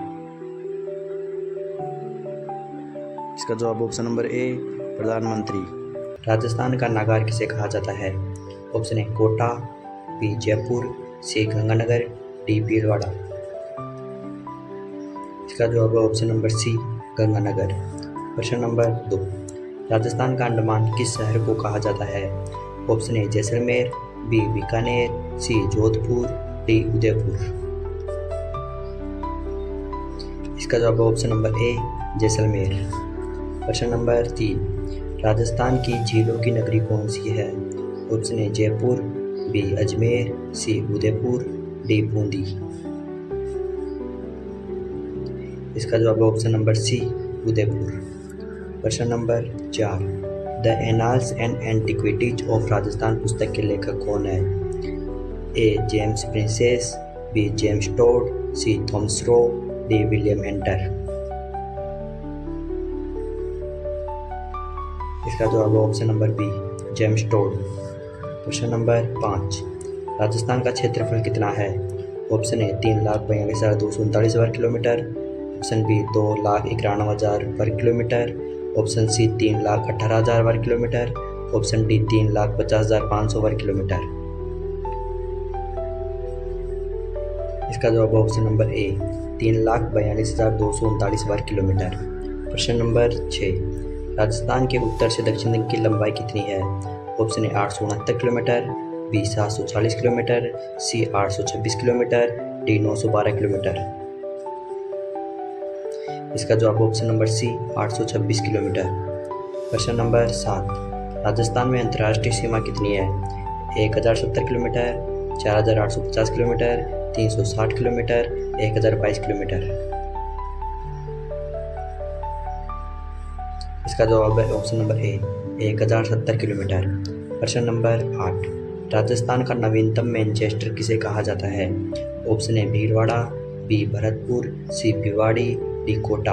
इसका जवाब ऑप्शन नंबर ए प्रधानमंत्री। राजस्थान का नागार किसे कहा जाता है? Option A Kota, B Jaipur, C Ganganagar, D Bhilwara. इसका जवाब है ऑप्शन नंबर सी गंगानगर। प्रश्न नंबर 2, राजस्थान का अंडमान किस शहर को कहा जाता है? Option A Jaisalmer, B Bikaner, C Jodhpur, D Udaipur. इसका जवाब है ऑप्शन नंबर ए जैसलमेर। प्रश्न नंबर 3, राजस्थान की झीलों की नगरी कौन सी है? Option A Jaipur, B Ajmer, C Udaipur, D Bundi. इसका जवाब है ऑप्शन नंबर सी उदयपुर। प्रश्न number 4, the annals and antiquities of Rajasthan पुस्तक के लेखक कौन है? A James Prinsep, B James Tod, C Thomas Roe, D William Hunter. इसका जवाब है option number B James Tod. प्रश्न नंबर 5, राजस्थान का क्षेत्रफल कितना है? ऑप्शन ए 3,42,239 वर्ग किलोमीटर, ऑप्शन बी 2,91,000 वर्ग किलोमीटर, ऑप्शन सी 3,18,000 वर्ग किलोमीटर, ऑप्शन डी 3,50,500 वर्ग किलोमीटर। इसका जवाब है ऑप्शन नंबर ए 3,42,239 वर्ग किलोमीटर। प्रश्न नंबर 6, राजस्थान के उत्तर से दक्षिण की लंबाई कितनी है? Option A 869 kilometre, B 740 kilometre, C 826 kilometre, D 912 kilometre. इसका जवाब ऑप्शन नंबर सी 826 किलोमीटर। प्रश्न नंबर 7, राजस्थान में अंतर्राष्ट्रीय सीमा कितनी है? 1070 किलोमीटर, 4850 किलोमीटर, 360 किलोमीटर, 1022 किलोमीटर। इसका जवाब है ऑप्शन नंबर ए 1070 किलोमीटर। प्रश्न नंबर 8, राजस्थान का नवीनतम मैनचेस्टर किसे कहा जाता है? Option A Bhilwara, B Bharatpur, C Bhiwadi, D Kota.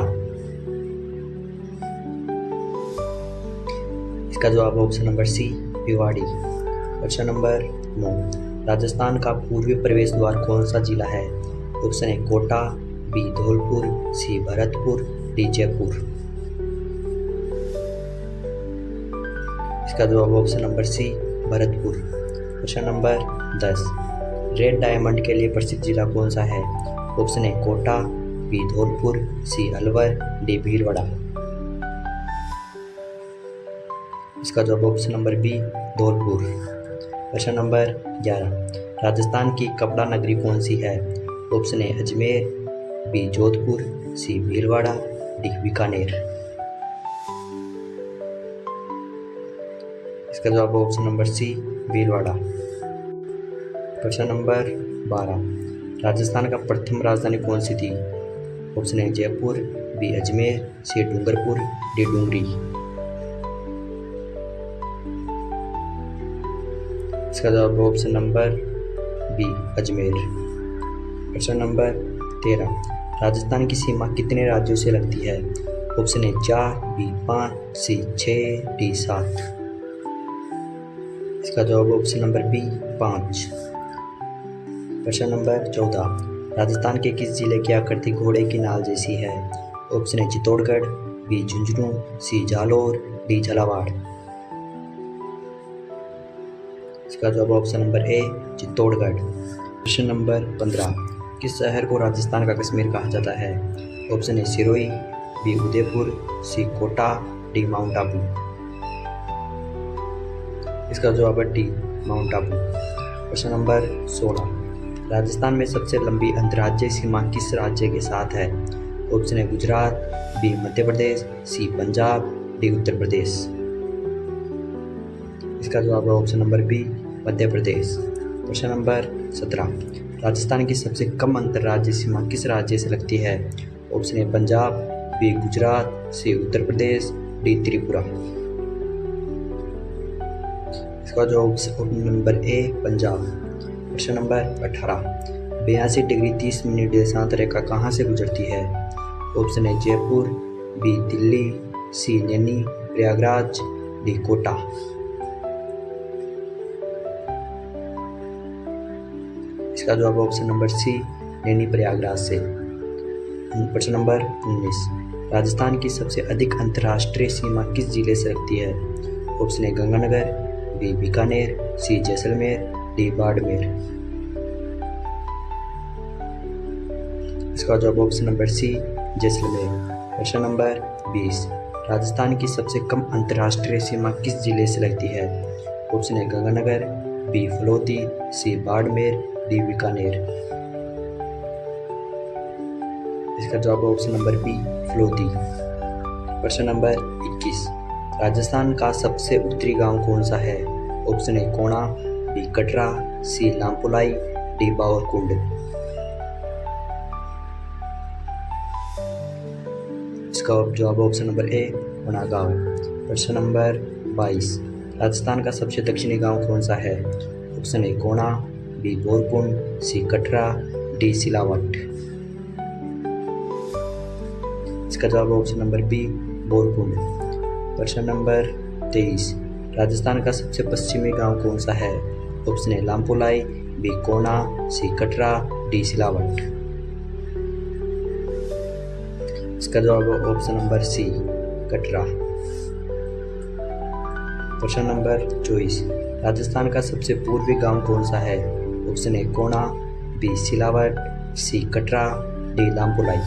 इसका जवाब है ऑप्शन नंबर सी भिवाड़ी। प्रश्न नंबर 9, राजस्थान का पूर्वी प्रवेश द्वार कौन सा जिला है? Option A Kota, B Dholpur, C Bharatpur, D Jaipur. इसका जवाब ऑप्शन नंबर सी भरतपुर। प्रश्न नंबर 10, रेड डायमंड के लिए प्रसिद्ध जिला कौन सा है? Option A Kota, B Dholpur, C Alwar, D Bhilwara. इसका जवाब ऑप्शन नंबर बी धौलपुर। प्रश्न नंबर 11, राजस्थान की कपड़ा नगरी कौन सी है? Option A Ajmer, B Jodhpur, C Bhilwara, D Bikaner. इसका जवाब ऑप्शन नंबर सी भीलवाड़ा। प्रश्न नंबर 12, राजस्थान का प्रथम राजधानी कौन सी थी? Option A Jaipur, B Ajmer, C Dungarpur, D Dungri. इसका जवाब ऑप्शन नंबर बी अजमेर। प्रश्न नंबर 13, राजस्थान की सीमा कितने राज्यों से लगती है? Option A 4, B 5, C 6, D 7। इसका जवाब ऑप्शन नंबर बी 5। प्रश्न नंबर 14, राजस्थान के किस जिले की आकृति घोड़े की नाल जैसी है? Option A Chittorgarh, B Jhunjhunu, C Jalore, D Jhalawar. इसका जवाब ऑप्शन नंबर ए चित्तौड़गढ़। प्रश्न नंबर 15, किस शहर को राजस्थान का कश्मीर कहा जाता है? Option A Sirohi, B Udaipur, C Kota, D Mount Abu. इसका जवाब है डी माउंट आबू। प्रश्न नंबर 16, राजस्थान में सबसे लंबी अंतर्राज्यीय सीमा किस राज्य के साथ है? Option A Gujarat, B Madhya Pradesh, C Punjab, D Uttar Pradesh. इसका जवाब है option number B Madhya Pradesh. प्रश्न नंबर 17, राजस्थान की सबसे कम अंतर्राज्यीय सीमा किस राज्य से लगती है? Option A Punjab, B Gujarat, C Uttar Pradesh, D Tripura. इसका जवाब ऑप्शन नंबर ए पंजाब। प्रश्न नंबर 18, 82 डिग्री 30 मिनट देशांतर रेखा कहाँ से गुजरती है? Option A Jaipur, B Delhi, C Naini Prayagraj, D Kota. इसका जवाब option number C Naini Prayagraj से। प्रश्न नंबर 19, राजस्थान की सबसे अधिक अंतर्राष्ट्रीय सीमा किस जिले से लगती है? Option A Ganganagar, B Bikaner, C Jaisalmer, D Barmer. इसका जवाब ऑप्शन नंबर सी जैसलमेर। प्रश्न नंबर 20, राजस्थान की सबसे कम अंतर्राष्ट्रीय सीमा किस जिले से लगती है? Option A Ganganagar, B Phalodi, C Barmer, D Bikaner. इसका जवाब ऑप्शन नंबर बी फलोती। प्रश्न नंबर 21, राजस्थान का सबसे उत्तरी गांव कौन सा है? ऑप्शन ए कोणा, बी कटरा, सी लामपुलाई, डी बावरकुंड। इसका जवाब ऑप्शन नंबर ए कोणा गांव। प्रश्न नंबर 22, राजस्थान का सबसे दक्षिणी गांव कौन सा है? ऑप्शन ए कोणा, बी बोरकुंड, सी कटरा, डी सिलावट। इसका जवाब ऑप्शन नंबर बी बोरकुंड। प्रश्न नंबर 23, राजस्थान का सबसे पश्चिमी गांव कौन सा है? ऑप्शन ए लामपुलाई, बी कोणा, सी कटरा, डी सिलावट। इसका जवाब ऑप्शन नंबर सी कटरा। प्रश्न नंबर 24, राजस्थान का सबसे पूर्वी गांव कौन सा है? ऑप्शन ए कोणा, बी सिलावट, सी कटरा, डी लामपुलाई।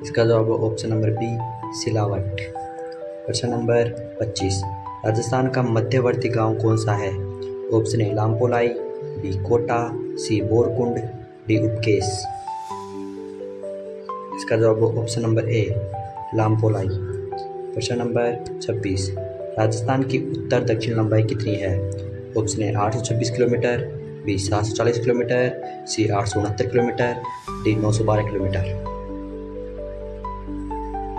इसका जवाब ऑप्शन नंबर बी सिलावट। प्रश्न नंबर 25, राजस्थान का मध्यवर्ती गांव कौन सा है? Option A Lampulai, B Kota, C Borkund, D Upkesh. इसका जवाब ऑप्शन नंबर ए लामपुलाई। प्रश्न नंबर 26, राजस्थान की उत्तर दक्षिण लंबाई कितनी है? Option A 826 kilometre, B 740 kilometre, C 869 kilometre, D 912 kilometre.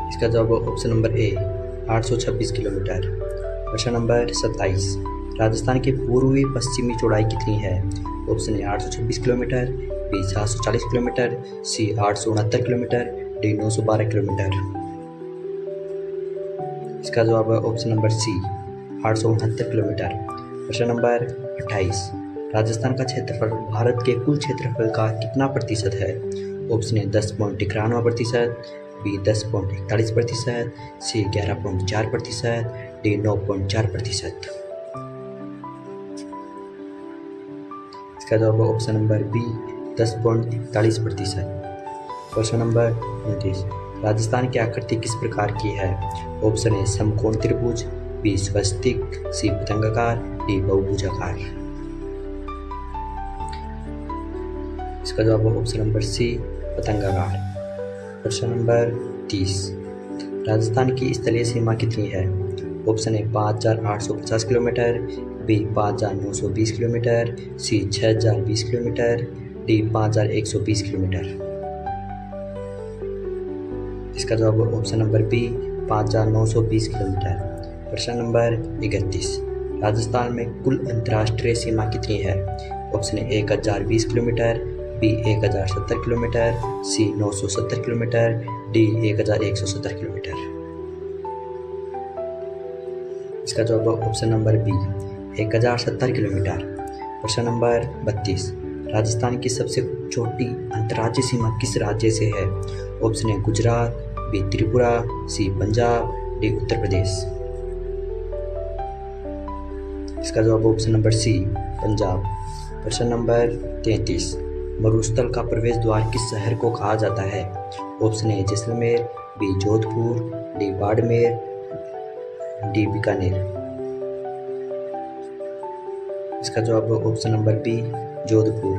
इसका जवाब ऑप्शन नंबर ए 826 किलोमीटर। प्रश्न नंबर 27, राजस्थान की पूर्वी पश्चिमी चौड़ाई कितनी है? Option A 826 kilometre, B 740 kilometre, C 869 kilometre, D 912 kilometre. इसका जवाब है ऑप्शन नंबर सी 869 किलोमीटर। प्रश्न नंबर 28, राजस्थान का क्षेत्रफल भारत के कुल क्षेत्रफल का कितना प्रतिशत है? Option A 10.91%, B 10.41%, C 11.4%, D 9.4%। इसका जवाब ऑप्शन नंबर बी 10.41%। प्रश्न नंबर 29, राजस्थान की आकृति किस प्रकार की है? ऑप्शन ए समकोण त्रिभुज, बी स्वस्तिक, सी पतंगाकार, डी बहुभुजाकार। इसका जवाब ऑप्शन नंबर सी पतंगाकार। प्रश्न नंबर 30, राजस्थान की स्थलीय सीमा कितनी है? Option A 5850 kilometre, B 5920 kilometre, C 6020 kilometre, D 5120 kilometre. इसका जवाब ऑप्शन नंबर बी 5920 किलोमीटर। प्रश्न नंबर 31, राजस्थान में कुल अंतर्राष्ट्रीय सीमा कितनी है? Option A 1020 kilometre, B 1070 kilometre, C 970 kilometre, D 1170 kilometre. इसका जवाब ऑप्शन नंबर बी 1070 किलोमीटर। प्रश्न नंबर 32, राजस्थान की सबसे छोटी अंतर्राज्यीय सीमा किस राज्य से है? Option A Gujarat, B Tripura, C Punjab, D Uttar Pradesh. इसका जवाब ऑप्शन नंबर सी पंजाब। प्रश्न नंबर 33, मरुस्थल का प्रवेश द्वार किस शहर को कहा जाता है? Option A Jaisalmer, B Jodhpur, D Barmer, D Bikaner. इसका जवाब ऑप्शन नंबर बी जोधपुर।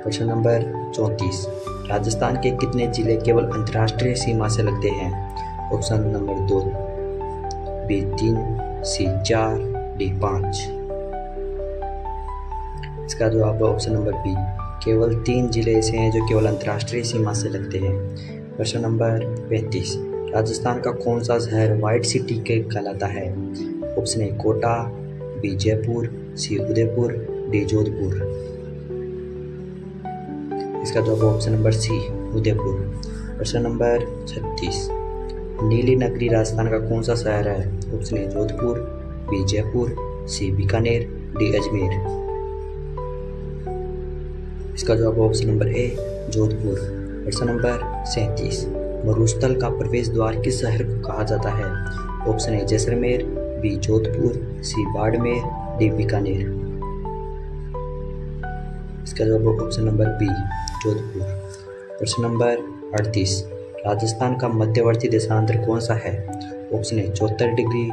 प्रश्न नंबर 34, राजस्थान के कितने जिले केवल अंतर्राष्ट्रीय सीमा से लगते हैं? ऑप्शन नंबर 2, बी 3, सी 4, डी 5। इसका जवाब ऑप्शन नंबर बी केवल 3 जिले ऐसे हैं जो केवल अंतर्राष्ट्रीय सीमा से लगते हैं। प्रश्न नंबर 35, राजस्थान का कौन सा शहर व्हाइट सिटी के कहलाता है? Option A Kota, B Jaipur, C Udaipur, D Jodhpur. इसका जवाब ऑप्शन नंबर सी उदयपुर। प्रश्न नंबर 36, नीली नगरी राजस्थान का कौन सा शहर है? Option A Jodhpur, B Jaipur, C Bikaner, D Ajmer. इसका जवाब ऑप्शन नंबर ए जोधपुर। प्रश्न नंबर 37, मरुस्थल का प्रवेश द्वार किस शहर को कहा जाता है? Option A Jaisalmer, B Jodhpur, C Barmer, D Bikaner. इसका जवाब ऑप्शन नंबर बी जोधपुर। प्रश्न नंबर 38, राजस्थान का मध्यवर्ती देशांतर कौन सा है? Option A 74 degree,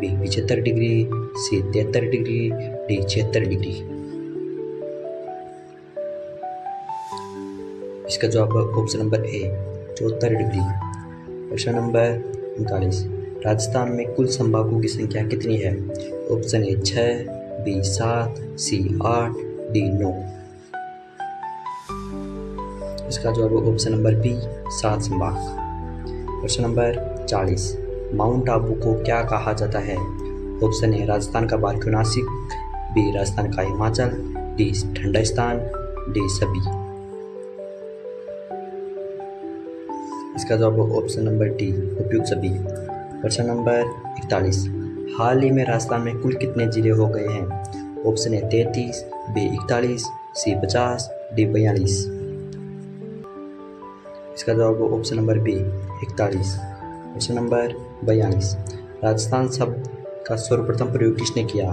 B 75 degree, C 73 degree, D 76 degree. इसका जवाब ऑप्शन नंबर ए 74 डिग्री। प्रश्न नंबर 39, राजस्थान में कुल संभागों की संख्या कितनी है? Option A 6, B 7, C 8, D 9। इसका जवाब ऑप्शन नंबर बी 7 संभाग। प्रश्न नंबर 40, माउंट आबू को क्या कहा जाता है? ऑप्शन ए राजस्थान का बारक्यू नासिक, बी राजस्थान का हिमाचल, डी ठंडा स्थान, डी सभी। इसका जवाब ऑप्शन नंबर डी उपयुक्त सभी। प्रश्न नंबर 41, हाल ही में राजस्थान में कुल कितने जिले हो गए हैं? Option A 33, B 41, C 50, D 42। इसका जवाब ऑप्शन नंबर बी 41। प्रश्न नंबर 42, राजस्थान शब्द का सर्वप्रथम प्रयोग किसने किया?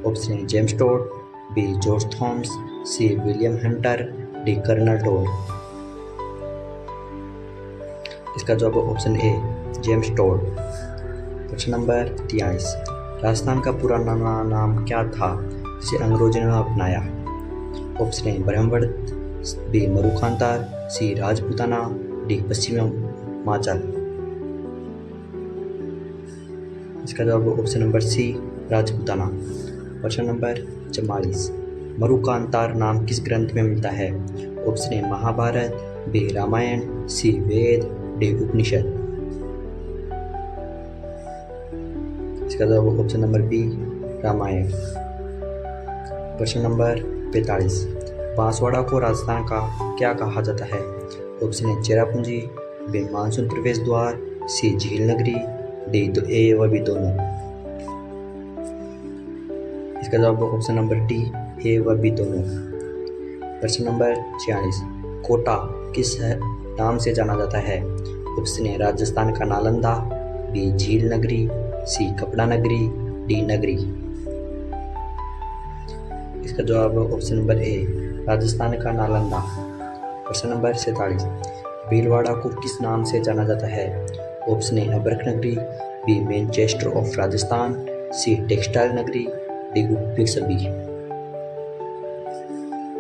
Option A James Tod, B George Thomas, C William Hunter, D colonel Tod. इसका जवाब ऑप्शन ए जेम्स टोड। प्रश्न नंबर 43, राजस्थान का पुराना नाम क्या था जिसे अंग्रेजों ने अपनाया? ऑप्शन ए ब्रह्मवड़, बी मरुखानतार, सी राजपूताना, डी पश्चिमी हिमाचल। इसका जवाब ऑप्शन नंबर सी राजपूताना। प्रश्न नंबर 44, मरुखानतार नाम किस ग्रंथ में मिलता है? Option A Mahabharat, B Ramayan, C Veda, D Upanishad. इसका जवाब ऑप्शन नंबर बी रामायण। प्रश्न नंबर 45, बांसवाड़ा को राजस्थान का क्या कहा जाता है? Option A Cherrapunji, B monsoon प्रवेश द्वार, सी झील नगरी, डी तो ए व बी दोनों। इसका जवाब ऑप्शन नंबर डी ए व बी दोनों। प्रश्न नंबर 46, कोटा किस नाम से जाना जाता है? ऑप्शन ए राजस्थान का नालंदा, बी झील नगरी, सी कपड़ा नगरी, डी नगरी। इसका जवाब ऑप्शन नंबर ए राजस्थान का नालंदा। प्रश्न नंबर 47, भीलवाड़ा को किस नाम से जाना जाता है? ऑप्शन ए अबरख नगरी, B Manchester of Rajasthan, C textile नगरी, डी उपयुक्त सभी।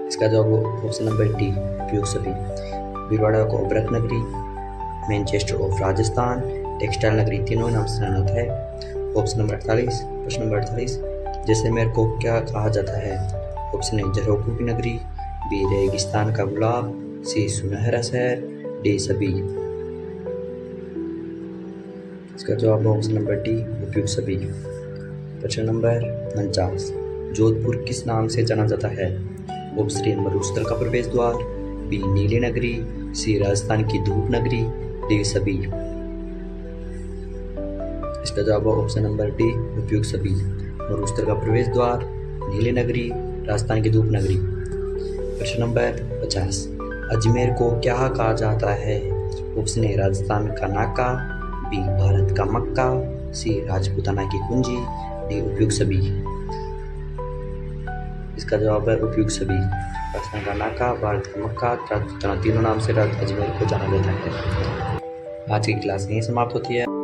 इसका जवाब ऑप्शन नंबर डी उपयुक्त सभी। भीलवाड़ा को अबरख नगरी, मैनचेस्टर ऑफ राजस्थान, टेक्सटाइल नगरी तीनों नाम से जाना जाता है। Option number 48। प्रश्न नंबर 48, जैसलमेर को क्या कहा जाता है? ऑप्शन ए झरोखों की नगरी, बी रेगिस्तान का गुलाब, सी सुनहरा शहर, डी सभी। इसका जवाब ऑप्शन नंबर डी उपयुक्त सभी। प्रश्न नंबर 49, जोधपुर किस नाम से जाना जाता है? ऑप्शन ए मरुस्थल का प्रवेश द्वार, बी नीली नगरी, सी राजस्थान की धूप नगरी, डी सभी। इसका जवाब ऑप्शन नंबर डी उपयुक्त सभी। मरुस्थल का प्रवेश द्वार, नीली नगरी, राजस्थान की धूप नगरी। प्रश्न नंबर 50, अजमेर को क्या कहा जाता है? ऑप्शन ए राजस्थान का नाका, बी भारत का मक्का, सी राजपूताना की कुंजी, डी उपयुक्त सभी। इसका जवाब है उपयुक्त सभी। राजस्थान का नाका, भारत का मक्का, राजपूताना तीनों नाम से अजमेर को जाना जाता है। आज की क्लास यहीं समाप्त होती है।